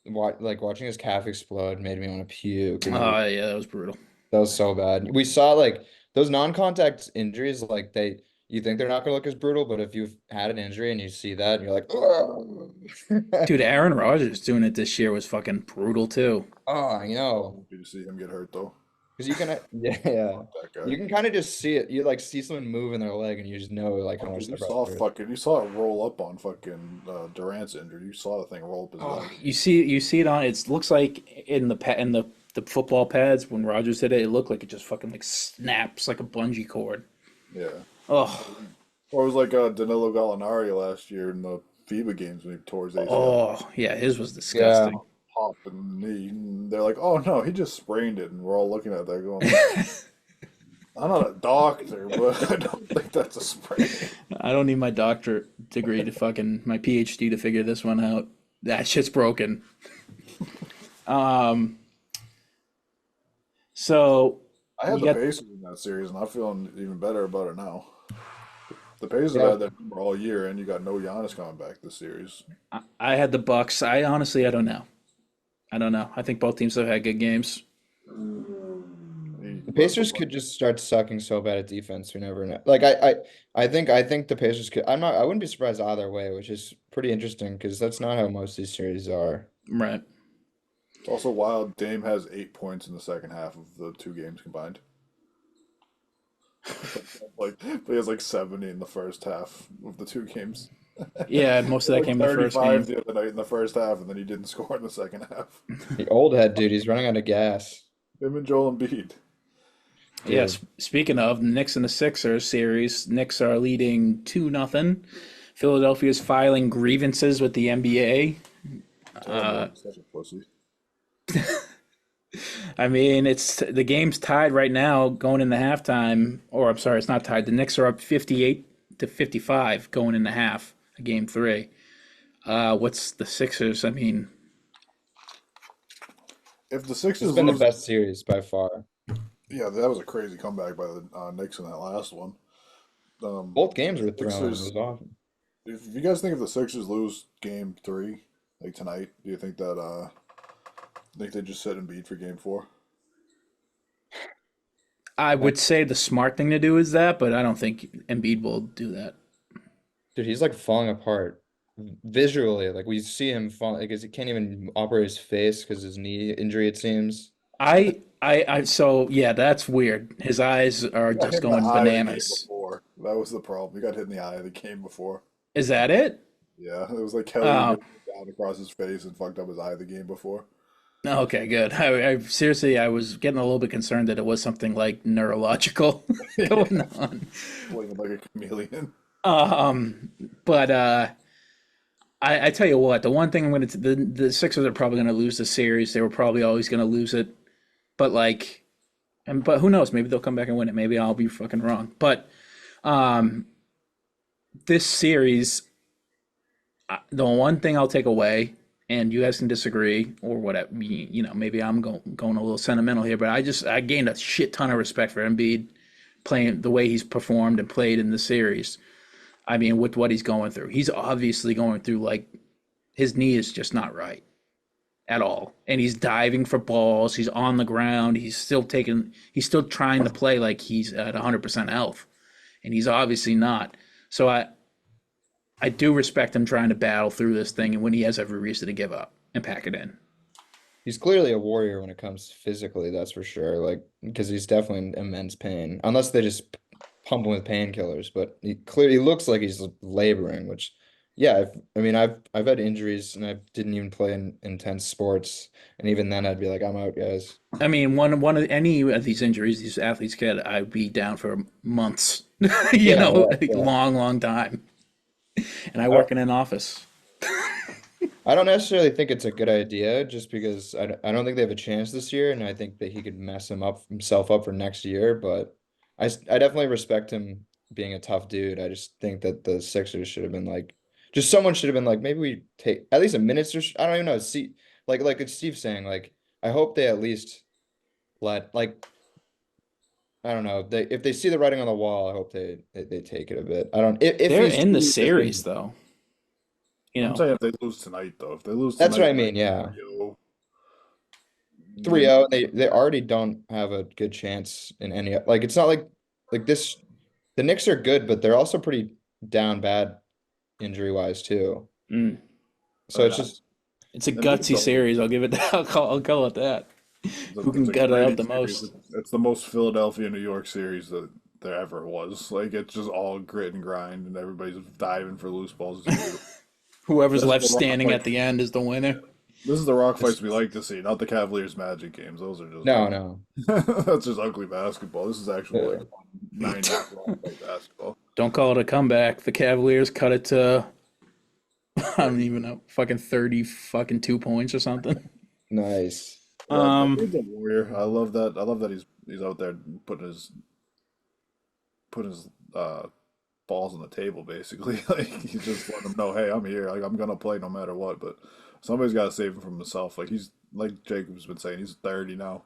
Watching his calf explode made me want to puke. oh yeah, that was brutal. That was so bad. We saw like those non-contact injuries, like you think they're not gonna look as brutal, but if you've had an injury and you see that, and you're like, oh, Dude, Aaron Rodgers doing it this year was fucking brutal too. oh, I know. happy to see him get hurt though. Because you can, yeah, That guy. you can kind of just see it. You like see someone move in their leg, and you just know like how much You they're saw frustrated. you saw it roll up on fucking Durant's injury. You saw the thing roll up his Oh, leg. You see it on. It looks like in the football pads when Rodgers did it. It looked like it just fucking like snaps like a bungee cord. Yeah. Oh, Or it was like Danilo Gallinari last year in the FIBA games when he tore his ACL. oh yeah, his was yeah. disgusting. Pop in the knee. And they're like, oh no, he just sprained it. And we're all looking at that going, I'm not a doctor, but I don't think that's a sprain. I don't need my doctorate degree to fucking my PhD to figure this one out. That shit's broken. So I had you the got Pacers in that series, and I'm feeling even better about it now. The Pacers have had that number all year, and you got no Giannis coming back this series. I had the Bucks. I honestly I don't know. I don't know. I think both teams have had good games. The Pacers could just start sucking so bad at defense. We never know. Like I think the Pacers could. I wouldn't be surprised either way, which is pretty interesting because that's not how most of these series are. Right. It's also wild. Dame has 8 points in the second half of the two games combined. Like, but he has like 70 in the first half of the two games. Yeah, most of that Like came in the first 35 game. the other night in the first half, and then he didn't score in the second half. The old head dude, he's running out of gas. Him and Joel Embiid. Yes. Speaking of the Knicks and the Sixers series, Knicks are leading 2-0. Philadelphia's filing grievances with the NBA. Such a pussy. I mean, it's the game's tied right now going into halftime. Or I'm sorry, it's not tied. The Knicks are up 58-55 going into half, game 3. What's the Sixers? I mean, If the Sixers It's been the lose, best series by far. yeah, that was a crazy comeback by the Knicks in that last one. Both games were thrown. It Sixers. was awesome. If you guys think if the Sixers lose Game 3, like tonight, do you think that think they just sit Embiid for Game 4? I would say the smart thing to do is that, but I don't think Embiid will do that. Dude, he's like falling apart visually, like we see him fall, like he can't even operate his face because his knee injury, it seems. So yeah, that's weird. His eyes are He got just hit in the going eye of the game bananas. before. That was the problem. He got hit in the eye of the game before. Is that it? Yeah, it was like Kelly Oh, hit down across his face and fucked up his eye the game before. okay, good. I seriously, I was getting a little bit concerned that it was something like neurological going Yeah, on. playing like a chameleon. But I tell you what, the one thing I'm going to the Sixers are probably going to lose the series. They were probably always going to lose it. But like, but who knows? Maybe they'll come back and win it. Maybe I'll be fucking wrong. But um, this series, the one thing I'll take away, and you guys can disagree or whatever. Maybe I'm going a little sentimental here, but I gained a shit ton of respect for Embiid playing the way he's performed and played in the series. I mean, with what he's going through, he's obviously going through like his knee is just not right at all, and he's diving for balls. He's on the ground. He's still trying to play like he's at 100% health, and he's obviously not. So I do respect him trying to battle through this thing, and when he has every reason to give up and pack it in. He's clearly a warrior when it comes physically, that's for sure. Like, because he's definitely in immense pain, unless they just pump him with painkillers. But he clearly looks like he's laboring, which, yeah, I mean, I've had injuries and I didn't even play in intense sports, and even then I'd be like, I'm out, guys. I mean, one of any of these injuries these athletes get, I'd be down for months, Yeah, yeah, like yeah. long, long time. And I I, work in an office. I don't necessarily think it's a good idea, just because I don't think they have a chance this year, and I think that he could mess himself up for next year. But I definitely respect him being a tough dude. I just think that the Sixers should have been like, just someone should have been like, maybe we take at least a minute or I don't even know. See, like it's Steve saying, like I hope they at least let like I don't know, they if they see the writing on the wall, I hope they take it a bit. I don't if They're he's in the truly this series, good. though. I'm saying if they lose tonight, though, if they lose That's what tonight, I mean. Yeah. 3-0, then 3-0, they already don't have a good chance in any like it's not like this the Knicks are good, but they're also pretty down bad injury wise too. Mm. So oh, it's yeah, just It's a Embiid's gutsy always series. I'll give it that. I'll call it that. Who can it's a gut it out gritty the series. most? It's the most Philadelphia New York series that there ever was. Like it's just all grit and grind, and everybody's diving for loose balls. It's beautiful. Whoever's This is left the rock standing at fight. the end is the winner. This is the rock it's, fights we like to see, not the Cavaliers Magic games. Those are just no, no. that's just ugly basketball. This is actual Yeah. like 90s rock fight basketball. Don't call it a comeback. The Cavaliers cut it to I don't even know, fucking 30 fucking 2 points or something. Nice. Yeah, Um, he's a warrior. I love that. I love that he's out there putting his balls on the table basically. Like he's just letting them know, hey, I'm here. Like I'm gonna play no matter what. But somebody's got to save him from himself. Like he's like Jacob's been saying, he's 30 now.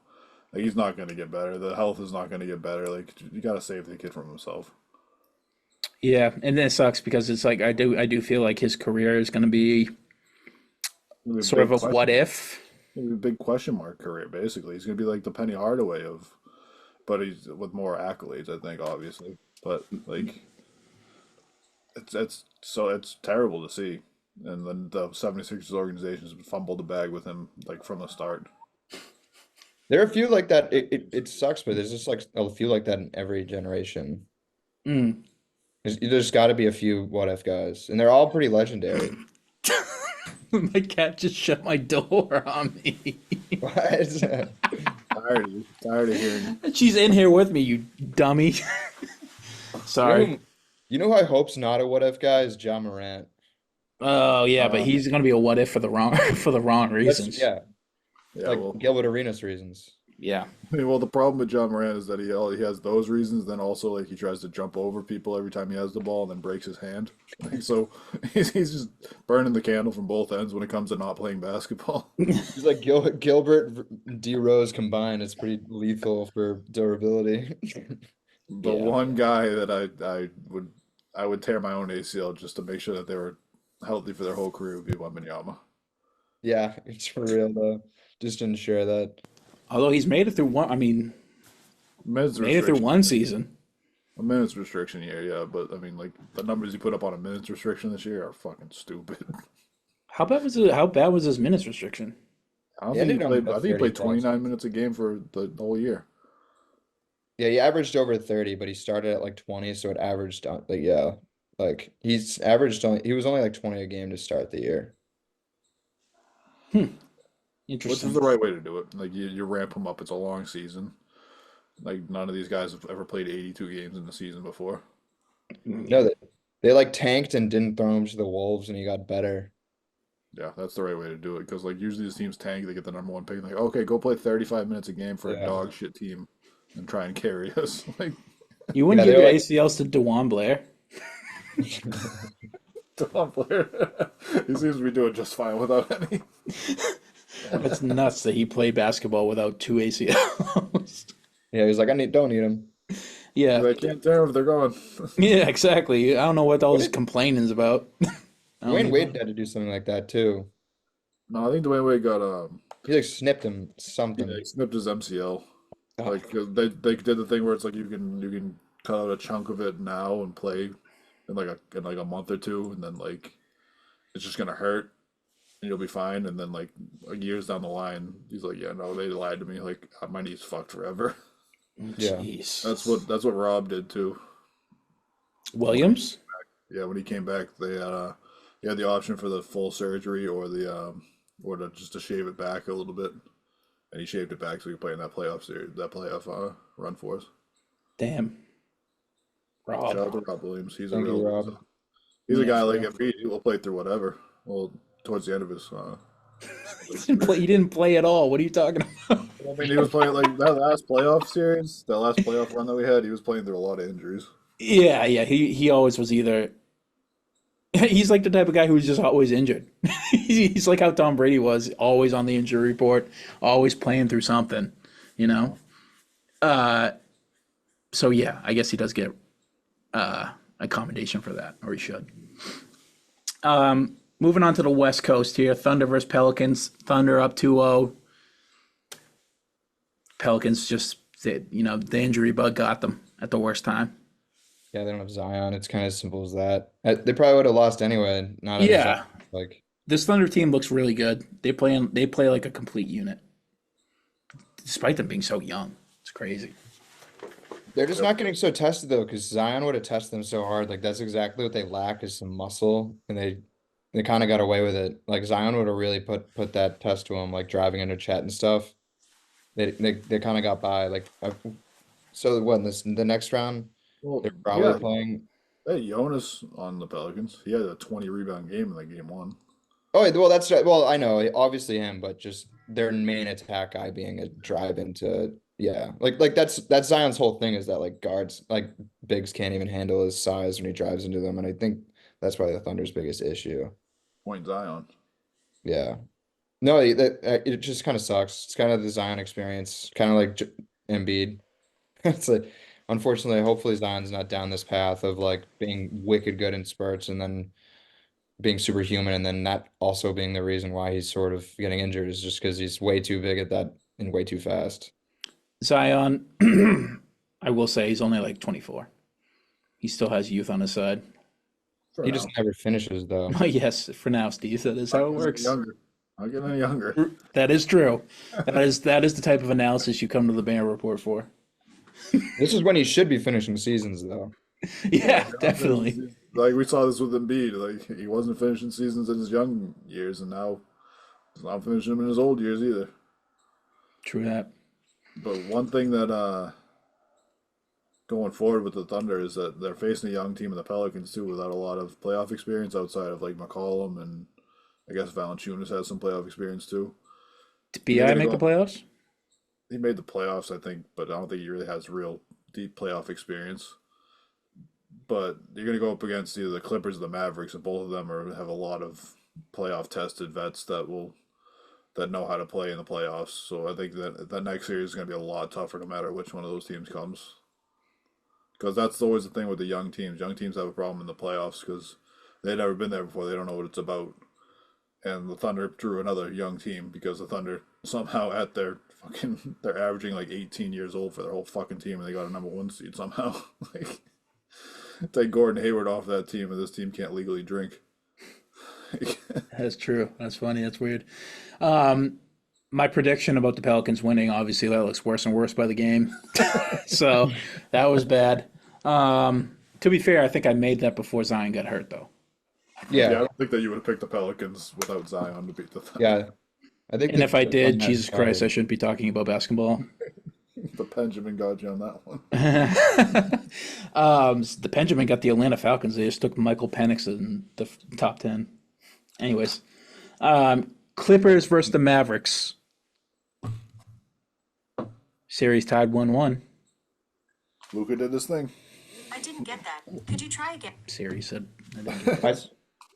Like he's not gonna get better. The health is not gonna get better. Like you got to save the kid from himself. yeah, and then it sucks because it's like I do feel like his career is going to be It'll be a sort of big a question. what if. It'll be a big question mark career. Basically, he's gonna be like the Penny Hardaway of, but he's with more accolades. I think obviously, but like it's terrible to see. And then the 76ers organization's fumbled the bag with him like from the start. There are a few like that. It sucks, but there's just like a few like that in every generation. Mm. There's got to be a few what if guys, and they're all pretty legendary. My cat just shut my door on me. What? Tired of hearing. She's in here with me, you dummy. You know Sorry. who, you know who I hope's not a what if guy is Ja Morant. Oh yeah, but Uh, he's going to be a what if for the wrong for the wrong reasons. Yeah, yeah, like well, Gilbert Arenas reasons. Yeah. I mean, well, the problem with John Moran is that he has those reasons. Then also, like he tries to jump over people every time he has the ball, and then breaks his hand. Like, so he's just burning the candle from both ends when it comes to not playing basketball. He's like Gilbert D Rose combined. It's pretty lethal for durability. The Yeah. one guy that I would tear my own ACL just to make sure that they were healthy for their whole career would be Wembanyama. Yeah, it's for real though. Just to ensure that. Although he's made it through one, I mean, Meds made it through restriction. one season. A minutes restriction year, yeah, but I mean, like the numbers he put up on a minutes restriction this year are fucking stupid. How bad was his minutes restriction? I don't He think he ended on played. I about think he 30 played plus. 29 minutes a game for the whole year. Yeah, he averaged over 30, but he started at like 20, so it averaged like yeah. Like he's averaged only he was only like 20 a game to start the year. Which is Interesting. the right way to do it. Like you ramp them up. It's a long season. Like none of these guys have ever played 82 games in the season before. No, they like tanked and didn't throw him to the Wolves and he got better. Yeah, that's the right way to do it. Because like usually these teams tank, they get the number one pick. Like, okay, go play 35 minutes a game for a Yeah. dog shit team, and try and carry us. Like, You wouldn't Yeah, give they're your like ACLs to Dewan Blair. Tom Blair, he seems to be doing just fine without any. That's nuts that he played basketball without two ACLs. yeah, he's like, don't need him. Yeah, They can't tell if they're going. yeah, exactly. I don't know what all this Wait, complaining is about. I don't Dwayne even. Wade had to do something like that too. No, I think Dwayne Wade got He like snipped him yeah, he something. snipped his MCL. Oh, Like they did the thing where it's like you can cut out a chunk of it now and play in like a month or two, and then like it's just gonna hurt and you'll be fine. And then like years down the line, he's like, yeah, no, they lied to me. Like my knee's fucked forever. yeah. Jeez. That's what Rob did too. Williams? Yeah, when he came back, he had the option for the full surgery or to just to shave it back a little bit, and he shaved it back so he could play in that playoff series, that playoff run for us. Damn. Shout out Rob. to Rob Williams. He's a Thank you, real Rob. he's a Yeah, guy for like real. if he will play through whatever. Well, towards the end of his He didn't play at all. What are you talking about? I mean, he was playing like that last playoff series, that last playoff run that we had. He was playing through a lot of injuries. Yeah, yeah. He always was either. He's like the type of guy who's just always injured. He's like how Tom Brady was, always on the injury report, always playing through something, you know? Uh, so yeah, I guess he does get accommodation for that, or he should. Moving on to the West Coast here, Thunder versus Pelicans. Thunder up 2-0. Pelicans just, the injury bug got them at the worst time. Yeah, they don't have Zion. It's kind of as simple as that. They probably would have lost anyway, not having Zion. Yeah, Like, this Thunder team looks really good. They play like a complete unit, despite them being so young. It's crazy. they're just not getting so tested though, because Zion would have tested them so hard. Like that's exactly what they lack is some muscle, and they kind of got away with it. Like Zion would have really put that test to them, like driving into Chet and stuff. They kind of got by. Like so what in the next round Well, they're probably yeah, playing. hey, Jonas on the Pelicans. He had a 20 rebound game in that game one. Oh, well, that's right. Well, I know, obviously him, but just their main attack guy being a drive into, yeah, like that's Zion's whole thing is that like guards, like bigs can't even handle his size when he drives into them, and I think that's probably the Thunder's biggest issue. Point Zion. Yeah, no, it just kind of sucks. It's kind of the Zion experience, kind of like Embiid. It's like, unfortunately, hopefully Zion's not down this path of like being wicked good in spurts and then being superhuman, and then that also being the reason why he's sort of getting injured is just because he's way too big at that and way too fast. Zion, I will say he's only like 24. He still has youth on his side. For He now. just never finishes though. Yes, for now, Steve, that is Not how it getting any works. younger. Not getting any younger. That is true. That is the type of analysis you come to the Banner Report for. This is when he should be finishing seasons though. Yeah, definitely. Like we saw this with Embiid. Like he wasn't finishing seasons in his young years, and now he's not finishing them in his old years either. True that. But one thing that going forward with the Thunder is that they're facing a young team in the Pelicans too, without a lot of playoff experience outside of like McCollum and I guess Valanciunas has some playoff experience too. Did You're BI gonna make the go. playoffs? He made the playoffs, I think, but I don't think he really has real deep playoff experience. But you're going to go up against either the Clippers or the Mavericks, and both of them have a lot of playoff tested vets that know how to play in the playoffs. So I think that next series is going to be a lot tougher, no matter which one of those teams comes. Because that's always the thing with the young teams. Young teams have a problem in the playoffs because they've never been there before. They don't know what it's about. And the Thunder drew another young team because the Thunder somehow at their fucking they're averaging like 18 years old for their whole fucking team, and they got a number one seed somehow. Like, take Gordon Hayward off that team, and this team can't legally drink. That's true. That's funny. That's weird. My prediction about the Pelicans winning, obviously, that looks worse and worse by the game. So that was bad. To be fair, I think I made that before Zion got hurt, though. Yeah, I Yeah, don't think that you would have picked the Pelicans without Zion to beat the Thunder. yeah. I think And the if I the did, one that Jesus Christ, I started- shouldn't be talking about basketball. The Benjamin got you on that one. The Benjamin got the Atlanta Falcons. They just took Michael Penix in the top 10. Anyways, Clippers versus the Mavericks. Series tied 1-1. Luka did this thing. I didn't get that. Could you try again? Series said.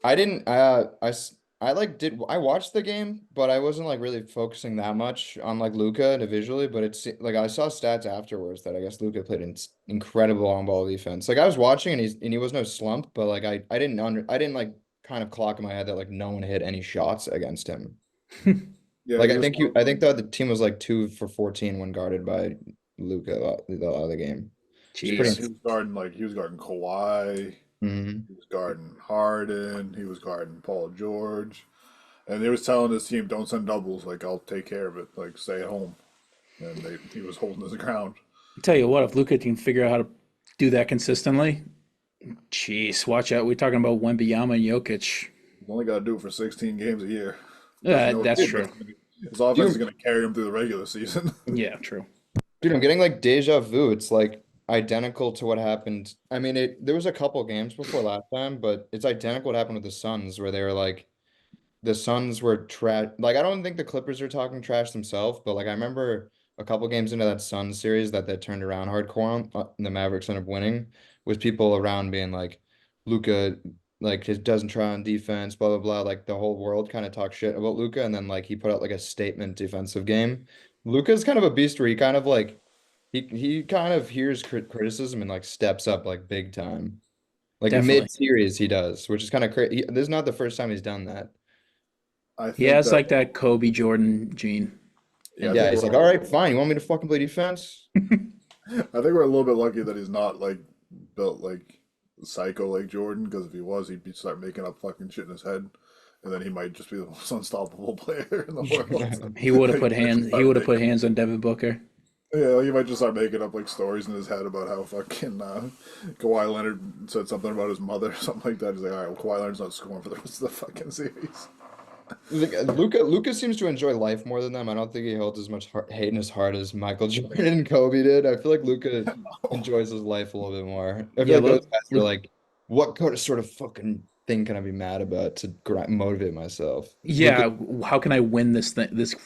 I didn't get it. I didn't. I watched the game, but I wasn't like really focusing that much on like Luca individually. But it's like I saw stats afterwards that I guess Luca played incredible on ball defense. Like I was watching and he was no slump, but like I didn't like kind of clock in my head that like no one hit any shots against him. Yeah, Like he was I think the team was like 2 for 14 when guarded by Luca the other game. he Jeez. was guarding he was guarding Kawhi. Hmm. He was guarding Harden. He was guarding Paul George. And he was telling his team, don't send doubles. Like, I'll take care of it. Like, stay at home. And he was holding his ground. Tell you what, if Luka can figure out how to do that consistently, jeez, watch out. We're talking about Wembanyama and Jokic. He's only got to do it for 16 games a year. You know, That's true. His offense is going to carry him through the regular season. Yeah, true. Dude, I'm getting like deja vu. It's like identical to what happened. I mean, there was a couple games before last time, but it's identical what happened with the Suns, where they were like the Suns were trash. Like I don't think the Clippers are talking trash themselves, but like I remember a couple games into that Suns series that they turned around hardcore on, and the Mavericks ended up winning, with people around being like, Luca like he doesn't try on defense, blah blah blah. Like the whole world kind of talks shit about Luca, and then like he put out like a statement defensive game. Luca's kind of a beast where he kind of like he kind of hears criticism and like steps up like big time. Like Definitely. mid-series he does, which is kind of crazy. This is not the first time he's done that. I think He has like that Kobe Jordan gene. Yeah, Yeah, he's like, all right, fine. You want me to fucking play defense? I think we're a little bit lucky that he's not like built like psycho like Jordan, because if he was, he'd start making up fucking shit in his head, and then he might just be the most unstoppable player in the world. He would have Like, put hands. He would have put hands on Devin Booker. Yeah, he might just start making up like stories in his head about how fucking Kawhi Leonard said something about his mother or something like that. He's like, all right, well, Kawhi Leonard's not scoring for the rest of the fucking series. Luca seems to enjoy life more than them. I don't think he holds as much hate in his heart as Michael Jordan and Kobe did. I feel like Luca enjoys his life a little bit more. I feel Yeah, like those look- guys are like, what sort of fucking thing can I be mad about to motivate myself? Yeah, how can I win this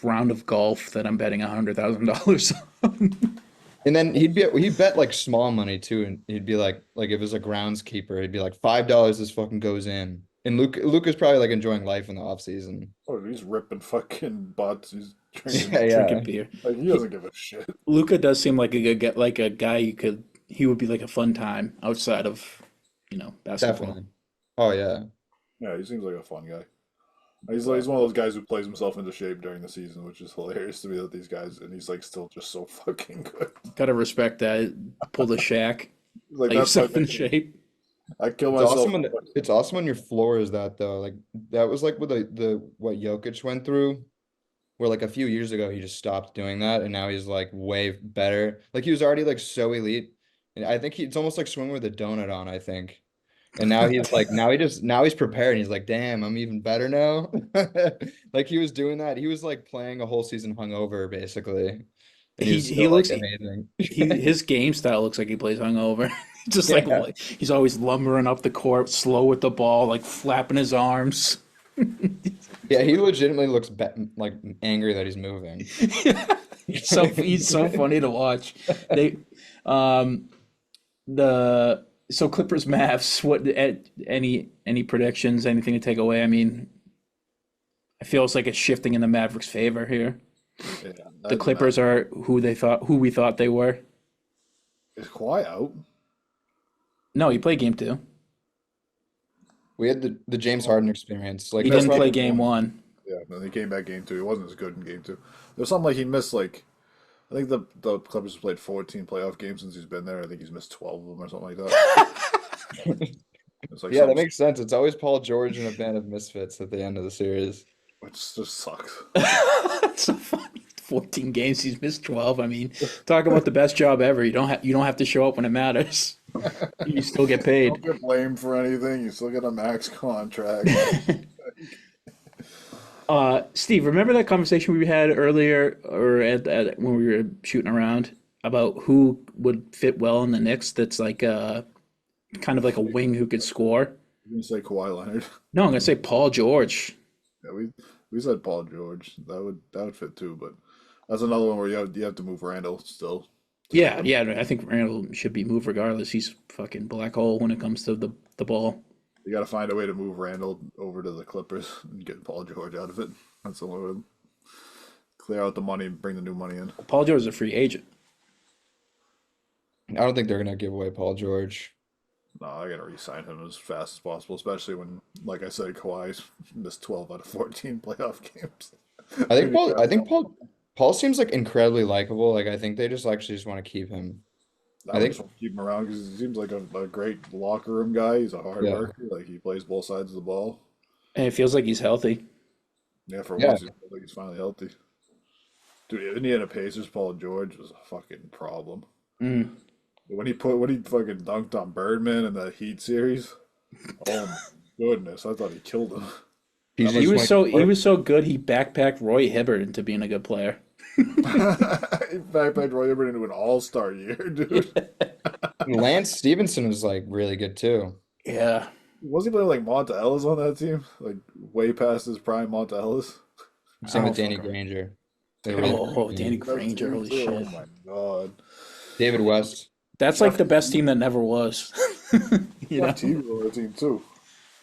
round of golf that I'm betting $100,000 on? And then he'd bet like small money too, and he'd be like if it was a groundskeeper, he'd be like $5 this fucking goes in. And Luca's probably like enjoying life in the off season. Oh, he's ripping fucking butts. He's drinking. Yeah, Drinking beer. Like, he doesn't give a shit. Luca does seem like a guy he would be like a fun time outside of, basketball. definitely. Oh yeah. Yeah, he seems like a fun guy. He's one of those guys who plays himself into shape during the season, which is hilarious to me that these guys, and he's like still just so fucking good. Gotta respect that. Pull the Shaq. Like Get that's my yourself in thing. shape. I kill It's myself. awesome when it's awesome when your floor is that though. Like that was like what what Jokic went through, where like a few years ago he just stopped doing that, and now he's like way better. Like he was already like so elite, and I think it's almost like swimming with a donut on. I think, and now he's like now he's prepared. And he's like, damn, I'm even better now. Like he was doing that. He was like playing a whole season hungover basically. And He was still, looks like, amazing. his game style looks like he plays hungover. Just Yeah. like he's always lumbering up the court, slow with the ball, like flapping his arms. Yeah, he legitimately looks like angry that he's moving. He's so funny to watch. They so Clippers Mavs. What any predictions? Anything to take away? I mean, I feel it's like it's shifting in the Mavericks' favor here. Yeah, The Clippers are who we thought they were. Is Kawhi out? No, he played game 2. We had the James Harden experience. Like He that's didn't why, play like, game 1. Yeah, and then he came back game two. He wasn't as good in game two. There's something like he missed like I think the Clippers have played 14 playoff games since he's been there. I think he's missed 12 of them or something like that. It's like Yeah, that something makes sense. It's always Paul George and a band of misfits at the end of the series. which just sucks. So funny. 14 games, he's missed 12. I mean, talk about the best job ever. You don't have to show up when it matters. You still get You paid. don't get blamed for anything. You still get a max contract. Steve, remember that conversation we had earlier, or when we were shooting around about who would fit well in the Knicks? That's like kind of like a wing who could score. You can say Kawhi Leonard. No, I'm gonna say Paul George. Yeah, we said Paul George. That would fit too, but that's another one where you have to move Randall still. Yeah, yeah. I think Randall should be moved regardless. He's fucking black hole when it comes to the ball. You got to find a way to move Randall over to the Clippers and get Paul George out of it. That's the only way. Clear out the money and bring the new money in. Paul George is a free agent. I don't think they're gonna give away Paul George. No, I got to re-sign him as fast as possible, especially when, like I said, Kawhi's missed 12 out of 14 playoff games. Paul seems like incredibly likable. Like I think they just actually just want to keep him. I I think- just want to keep him around because he seems like a great locker room guy. He's a hard Yeah. worker. Like he plays both sides of the ball. And it feels like he's healthy. Yeah, for Yeah. once, he feels like he's finally healthy. Dude, Indiana Pacers, Paul George was a fucking problem. Mm. When he fucking dunked on Birdman in that Heat series, oh my goodness, I thought he killed him. He's He just was like- he was so good. He backpacked Roy Hibbert into being a good player. He backpacked Roy Hibbert into an all-star year, dude. Lance Stevenson was like really good too. Yeah. Was he playing like Monta Ellis on that team? Like way past his prime Monta Ellis? Same with Oh, Danny fuck. Granger. They were really Oh, good. Danny That Granger, team holy too, Oh shit. my god. David West. That's like the best team that never was. You know? Jeff Teague was on that team too.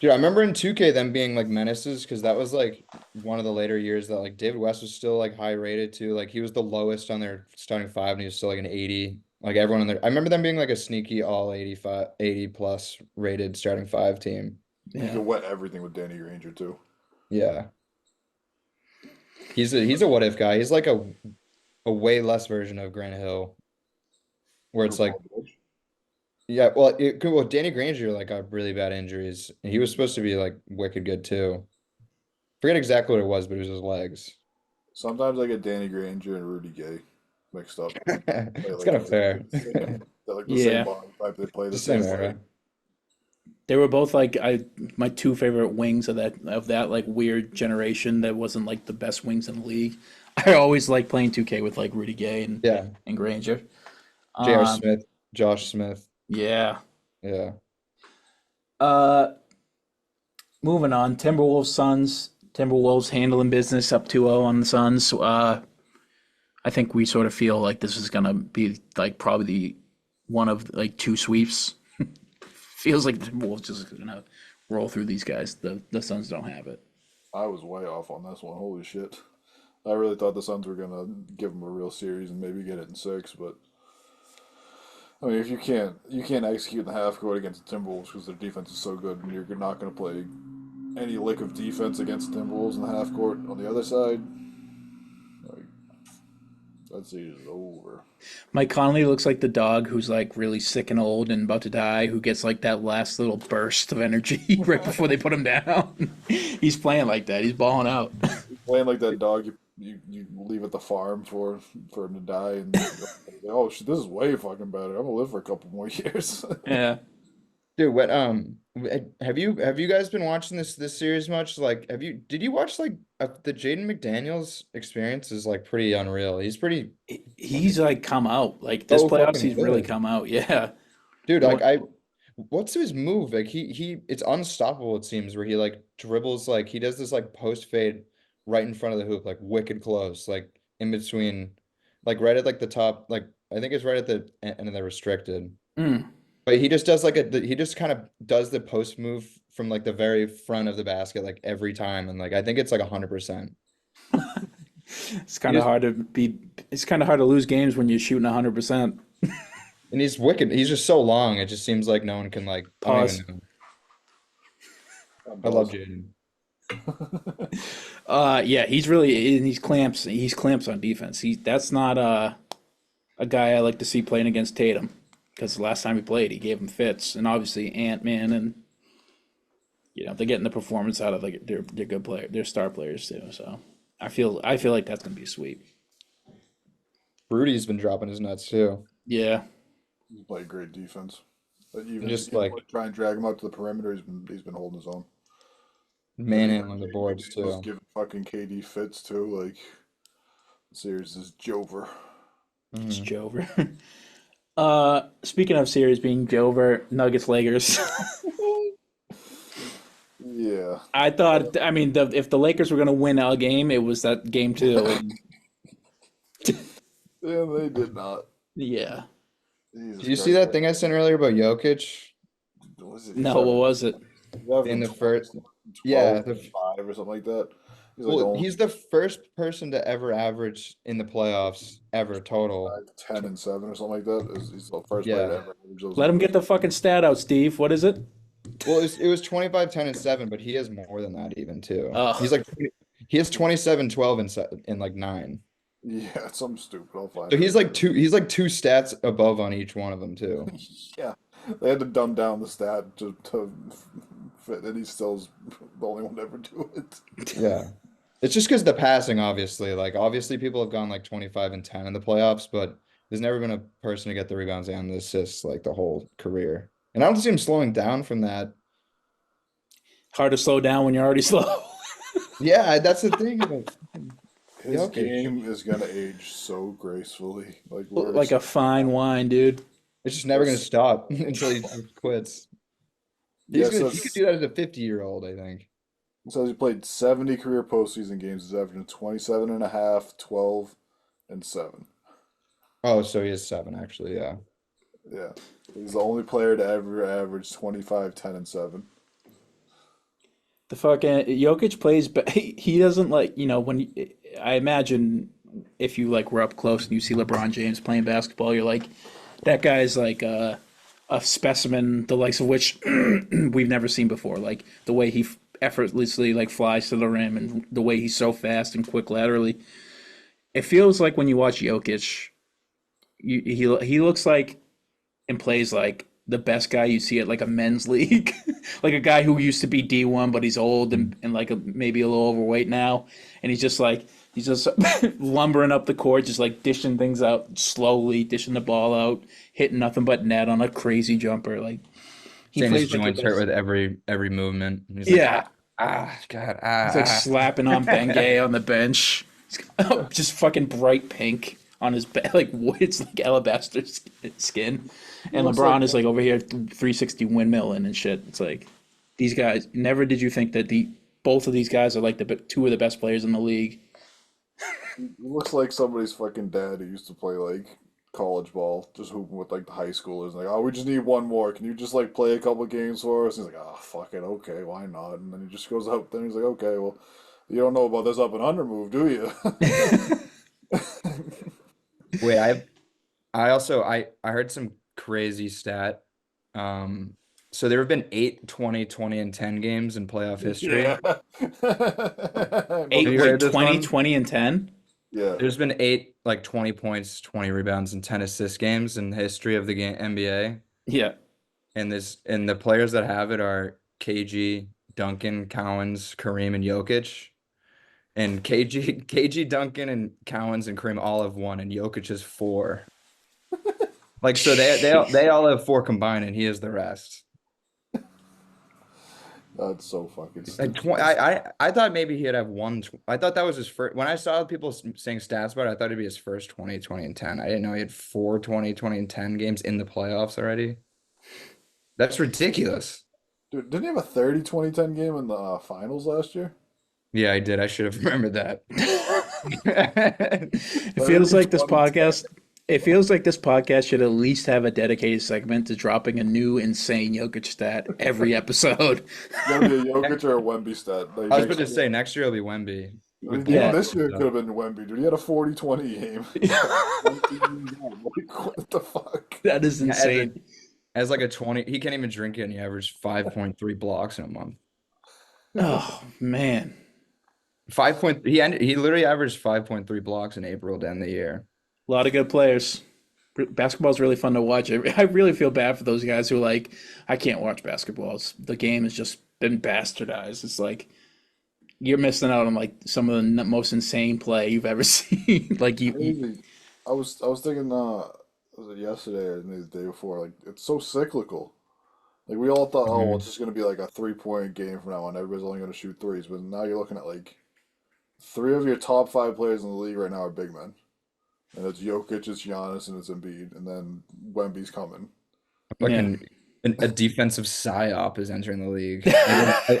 Dude, I remember in 2K them being like menaces because that was like one of the later years that like David West was still like high rated too. Like he was the lowest on their starting five and he was still like an 80. Like everyone in there. I remember them being like a sneaky all 85, 80 plus rated starting five team. You Yeah. could wet everything with Danny Granger too. Yeah. He's a what if guy. He's like a way less version of Grant Hill. Where it's like Paul George. yeah, well, Danny Granger like got really bad injuries. And he was supposed to be like wicked good too. Forget exactly what it was, but it was his legs. Sometimes I get Danny Granger and Rudy Gay mixed up. It's kind of fair. They're like the Yeah. same body type. They play the The same same way. era. They were both like my two favorite wings of that like weird generation that wasn't like the best wings in the league. I always liked playing 2K with like Rudy Gay Yeah. and Granger. J.R. Um, Smith, Josh Smith. Yeah. Yeah. Moving on. Timberwolves Suns. Timberwolves handling business up 2-0 on the Suns. I think we sort of feel like this is gonna be like probably one of like two sweeps. Feels like the Timberwolves just gonna roll through these guys. The Suns don't have it. I was way off on this one. Holy shit. I really thought the Suns were gonna give them a real series and maybe get it in 6, but I mean, if you can't execute in the half court against the Timberwolves because their defense is so good, and you're not gonna play any lick of defense against the Timberwolves in the half court on the other side, like that series is over. Mike Conley looks like the dog who's like really sick and old and about to die, who gets like that last little burst of energy right before they put him down. He's playing like that. He's balling out. Playing like that dog you leave at the farm for him to die, and oh shit, this is way fucking better. I'm gonna live for a couple more years. Yeah. Dude, what have you guys been watching this series much? Like did you watch like the Jaden McDaniels experience is like pretty unreal. He's pretty He's like come out. Like this So playoffs, fucking he's really good. come out. Yeah. dude, like what's his move? Like he it's unstoppable it seems where he like dribbles like he does this like post fade right in front of the hoop, like wicked close, like in between like right at like the top, like I think it's right at the end of the restricted. Mm. But he just does like he just kind of does the post move from like the very front of the basket like every time, and like I think it's like 100%. It's kind of hard to be. It's kind of hard to lose games when you're shooting 100%. And he's wicked. He's just so long. It just seems like no one can like I don't Pause. even know. I love Jaden. Yeah, he's clamps. He's clamps on defense. That's not a guy I like to see playing against Tatum because the last time he played, he gave him fits, and obviously Ant-Man and they're getting the performance out of like they're good players, they're star players too. So I feel like that's gonna be a sweep. Rudy's been dropping his nuts too. Yeah, He's played great defense. But even Just even like when try and drag him out to the perimeter, he's been holding his own. manhandling the Maybe boards he was too. giving fucking KD fits too. Like, the series is Jover. it's Mhm. Jover. Speaking of series being Jover, Nuggets Lakers. Yeah. I thought, I mean, if the Lakers were gonna win a game, it was that game two, and Yeah, they did not. yeah. Jesus Did you see Christ. that thing I sent earlier about Jokic Was it No, what was it? in the 12, first? Yeah, 12, 5 or something like that? He's like well, only he's the first person to ever average in the playoffs ever total. 10 and 7 or something like that. He's the first player to Yeah. ever average those Let him numbers. get the fucking stat out, Steve. What is it? Well, it was 25, 10, and 7, but he has more than that even too. He's Oh, like he has 27, 12, and like 9. Yeah, it's something stupid. I'll find So it. he's like two stats above on each one of them too. Yeah, they had to dumb down the stat to fit, and he still's the only one to ever do it. Yeah. It's just because the passing, obviously. Like obviously people have gone like 25 and 10 in the playoffs, but there's never been a person to get the rebounds and the assists like the whole career. And I don't see him slowing down from that. hard to slow down when you're already slow. Yeah, that's the thing about His Jokic. game is gonna age so gracefully. Like Like a fine wine, dude. It's just never gonna stop until he quits. yeah, He could do that as a 50-year-old, I think. says he played 70 career postseason games. He's averaging 27 and a half, 12, and 7. Oh, so he is 7 actually, yeah. Yeah, he's the only player to ever average 25, 10, and 7. The fucking Jokic plays, but he doesn't like I imagine if you like were up close and you see LeBron James playing basketball, you're like, that guy's like a specimen, the likes of which we've never seen before. Like the way he effortlessly like flies to the rim and the way he's so fast and quick laterally. It feels like when you watch Jokic, he looks like and plays like the best guy you see at like a men's league, like a guy who used to be D1, but he's old and like maybe a little overweight now, and he's just lumbering up the court, just like dishing things out slowly, dishing the ball out, hitting nothing but net on a crazy jumper. Like he Saying his plays like the joints hurt best. with every movement. He's like, Yeah, God, he's like slapping on Bengay on the bench. He's just fucking bright pink on his back, like it's like alabaster skin. And looks LeBron like- is like over here 360 windmilling and shit. It's like these guys. Never did you think that both of these guys are like two of the best players in the league. He looks like somebody's fucking dad who used to play like college ball, just hooping with like the high schoolers. Like, oh, we just need one more. Can you just like play a couple games for us? He's like, oh, fuck it, okay, why not? And then he just goes out. Then he's like, okay, well, you don't know about this up and under move, do you? Wait, I heard some crazy stat. So there have been 8, 20, 20, and 10 games in playoff history. Yeah. Eight, you wait, heard this 20, one? 20, and 10? Yeah. There's been 8 like 20 points, 20 rebounds, and 10 assist games in the history of the game NBA. Yeah. And the players that have it are KG, Duncan, Cowens, Kareem, and Jokic. And KG, Duncan, and Cowens and Kareem all have 1, and Jokic has 4. Like so they all have 4 combined, and he has the rest. That's so fucking Like stupid. I thought maybe he'd have 1. I thought that was his first. When I saw people saying stats about it, I thought it'd be his first 20, 20, and 10. I didn't know he had 4 20, 20, and 10 games in the playoffs already. That's ridiculous. Dude, didn't he have a 30, 20, 10 game in the finals last year? Yeah, I did. I should have remembered that. It feels like this 30, 20, podcast. It feels like this podcast should at least have a dedicated segment to dropping a new insane Jokic stat every episode. It's gonna be a Jokic or a Wemby stat. Like, I was about to say next year it'll be Wemby. I mean, With even Yeah. this year it could have been Wemby, dude. He had a 40-20 game. Like, what the fuck? That is insane. As like a 20, he can't even drink it, and he averaged 5.3 blocks in a month. Oh man, 5 point. He literally averaged 5.3 blocks in April to end the year. a lot of good players. Basketball's really fun to watch. I really feel bad for those guys who like, I can't watch basketball. The game has just been bastardized. It's like you're missing out on like some of the most insane play you've ever seen. Like Crazy. I was thinking, was it yesterday or maybe the day before? Like it's so cyclical. Like we all thought, oh, well, Mhm. it's just gonna be like a 3-point game from now on. Everybody's only gonna shoot threes, but now you're looking at like three of your top five players in the league right now are big men, and it's Jokic, it's Giannis, and it's Embiid, and then Wemby's coming. yeah. Fucking a defensive psyop is entering the league. I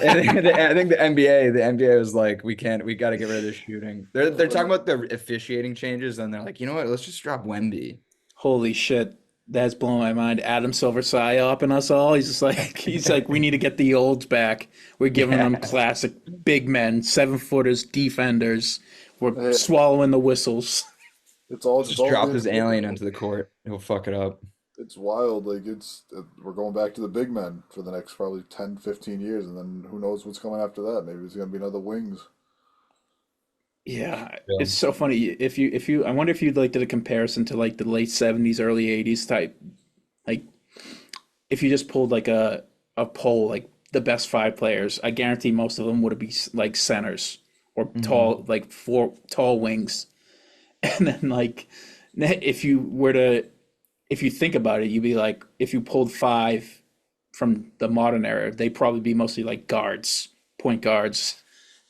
think the NBA was like, we got to get rid of this shooting. They're talking about the officiating changes, and they're like, you know what? Let's just drop Wemby. Holy shit. That's blowing my mind. Adam Silver psyoping us all. He's like, we need to get the olds back. We're giving them Yeah. classic big men, 7-footers, defenders. We're Yeah, swallowing the whistles. it's Just all drop being this alien cyclical. onto the court. He'll fuck it up. It's wild. Like we're going back to the big men for the next probably 10, 15 years, and then who knows what's coming after that? Maybe it's gonna be another wings. Yeah, Yeah. it's so funny. If you, I wonder if you'd like did a comparison to like the late 70s, early 80s type. Like if you just pulled like a poll, like the best 5 players, I guarantee most of them would be like centers or Mhm. tall, like 4 tall wings. And then like if you were to if you think about it, you'd be like, if you pulled 5 from the modern era, they'd probably be mostly like guards, point guards,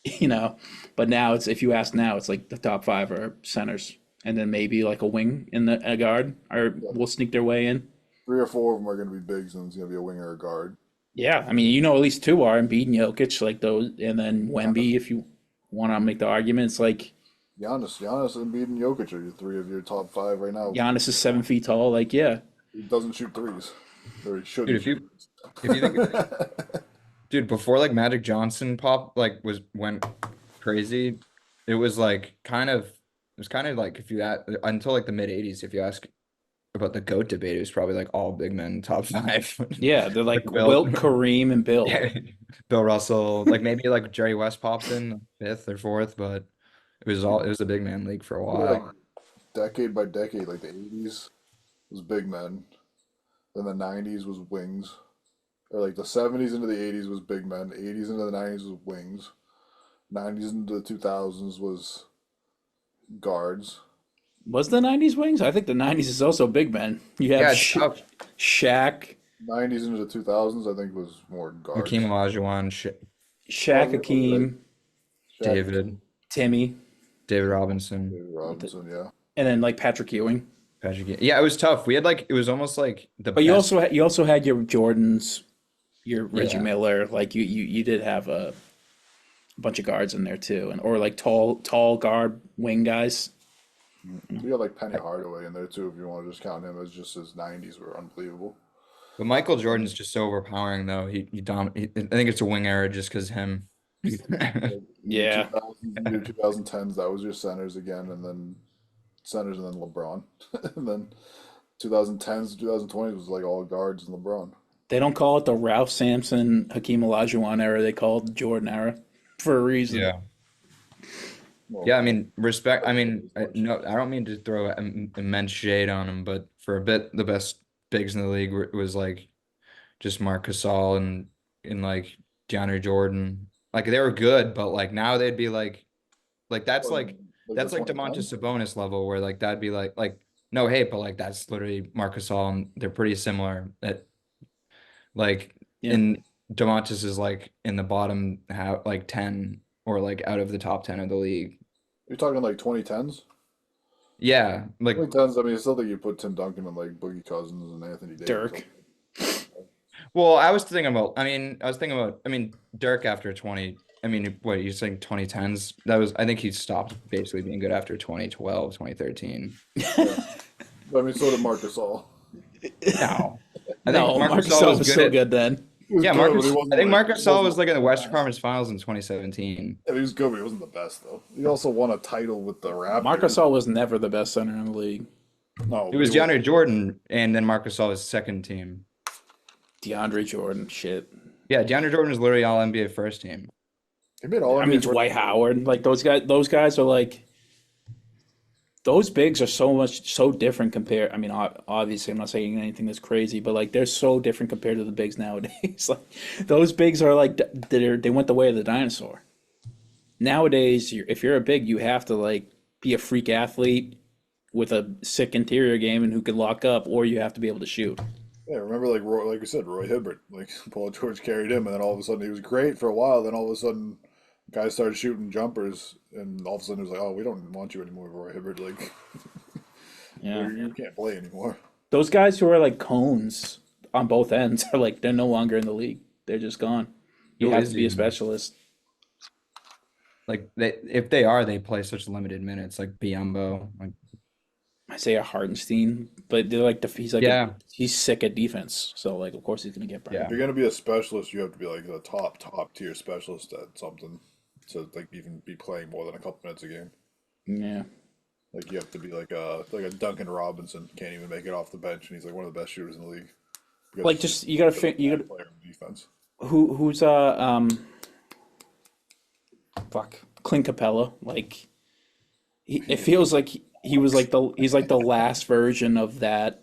you know. But now it's if you ask now, it's like the top 5 are centers, and then maybe like a wing in a guard, or Yeah, will sneak their way in. 3 or 4 of them are gonna be bigs, and it's gonna be a winger or a guard. Yeah, I mean, at least 2 are Embiid and Jokic, like those, and then Giannis, Wemby. If you want to make the argument, it's like Giannis, Embiid, and Jokic are your three of your top five right now. Giannis is 7 feet tall. Like, yeah, He doesn't shoot threes, or he Dude, shouldn't if shoot you if you think, threes. dude, before like Magic Johnson went crazy, it was like kind of like if you until like the mid '80s, if you ask about the GOAT debate, it was probably like all big men top 5. yeah, they're Like like Bill, Wilt, Kareem, and Bill. yeah, Bill Russell, like maybe like Jerry West pops in 5th or 4th, but it was a big man league for a Look at like while. decade by decade, like the '80s was big men, then the '90s was wings, or like the '70s into the '80s was big men, '80s into the '90s was wings, '90s into the 2000s was guards. Was the 90s wings? I think the 90s is also big men. You have Yeah, it's tough. Shaq, '90s into the 2000s, I think was more Hakeem guards. Olajuwon, Oh, Shaq, you're right. Hakeem, Shaq, David, Timmy, David Robinson, David Robinson, yeah. and then like Patrick Ewing. Yeah, it was tough. We had like it was almost like the But best. you also had your Jordans, your Reggie Yeah. Miller. Like you did have a bunch of guards in there too, and or like tall guard wing guys. You got like Penny Hardaway in there too, if you want to just count him as just his '90s were unbelievable. But Michael Jordan's just so overpowering though. I think it's a wing era just because him. Like your Yeah, 2000s, your 2010s, that was your centers again, and then centers, and then LeBron, and then 2010s to 2020s was like all guards and LeBron. they don't call it the Ralph Sampson, Hakeem Olajuwon era. They call it the Jordan era for a reason. Yeah. Well, Yeah, I mean, respect. I mean, as much. no, I don't mean to throw immense shade on him, but for a bit, the best bigs in the league was like just Marc Gasol and like DeAndre Jordan. Like they were good, but like now they'd be like Like the that's like Domantas 2010s. Sabonis level where like that'd be like no hate, but like that's literally Marc Gasol and they're pretty similar. That like Yeah. in Domantas is like in the bottom half, like 10 or like out of the top 10 of the league. You're talking like 2010s? Yeah, like 2010s, I mean, I still think you put Tim Duncan and like Boogie Cousins and Anthony Davis. Dirk. well, I was thinking about, I mean, Dirk after 20, I mean, what you're saying 2010s? That was, I think he stopped basically being good after 2012, 2013. Yeah. But I mean, so did Marc Gasol. No. I think No, Marc Marc Gasol Gasol was was good so at, good then. He was yeah, good, but Marcus, he I think Marc he Gasol was wasn't like in the the Western best. Conference Finals in 2017. Yeah, he was good, but he wasn't the best though. He also won a title with the Marc Raptors. Gasol was never the best center in the league. No, It but was he wasn't. DeAndre Jordan and then Marc Gasol was second team. DeAndre Jordan, shit. Yeah, DeAndre Jordan was literally all NBA first team. He made all. I mean, Dwight Howard, like those guys are like, those bigs are so different compared. I mean, obviously, I'm not saying anything that's crazy, but like they're so different compared to the bigs nowadays. Like those bigs are like they went the way of the dinosaur. Nowadays, if you're a big, you have to like be a freak athlete with a sick interior game and who can lock up, or you have to be able to shoot. Yeah, remember like you said, Roy Hibbert, like Paul George carried him, and then all of a sudden he was great for a while. Then all of a sudden, guys started shooting jumpers, and all of a sudden it was like, oh, we don't want you anymore, Roy Hibbert. Like, Yeah, you can't play anymore. those guys who are like cones on both ends are like they're no longer in the league. They're just gone. You Who have is to be a he? specialist. Like if they play such limited minutes, like Biombo. Like Isaiah Hartenstein, but they're like he's sick at defense, so like of course he's gonna get burned. Yeah. If you're gonna be a specialist, you have to be like the top tier specialist at something to like even be playing more than a couple minutes a game. Yeah. Like you have to be like a Duncan Robinson, can't even make it off the bench, and he's like one of the best shooters in the league. Because Like just you gotta he's a you bad gotta player on defense. who's Clint Capella. Like it feels like he's like the last version of that,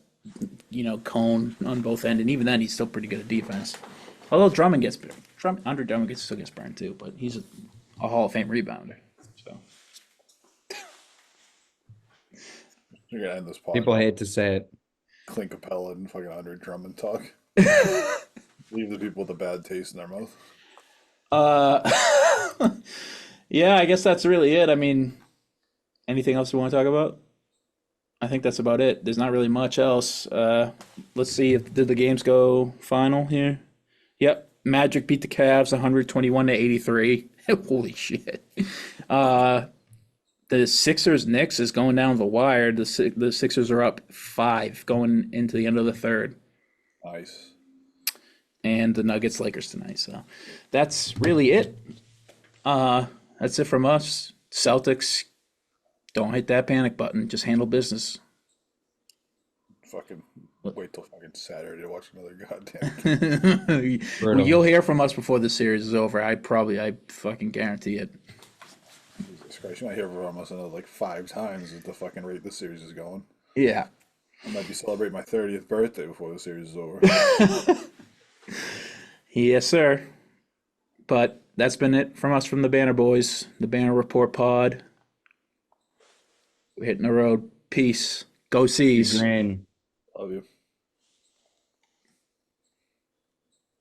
cone on both ends, and even then he's still pretty good at defense. Although Andre Drummond still gets burned too, but he's a Hall of Fame rebounder. So You're gonna end this podcast. people hate to say it. Clint Capella and fucking Andre Drummond talk. Leave the people with a bad taste in their mouth. Yeah, I guess that's really it. I mean, anything else we want to talk about? I think that's about it. There's not really much else. Let's see did the games go final here? Yep. Magic beat the Cavs 121-83. Holy shit. The Sixers Knicks is going down the wire. The Sixers are up 5 going into the end of the third. Nice. And the Nuggets Lakers tonight. So that's really it. That's it from us. Celtics, don't hit that panic button. Just handle business. Fucking wait till fucking Saturday to watch another goddamn. Well, you'll hear from us before the series is over. I fucking guarantee it. Jesus Christ, you might hear from us another like 5 times at the fucking rate this series is going. Yeah. I might be celebrating my 30th birthday before the series is over. Yes, sir. But that's been it from us from the Banner Boys, the Banner Report Pod. We're hitting the road. Peace. Go Seas. Green. Love you.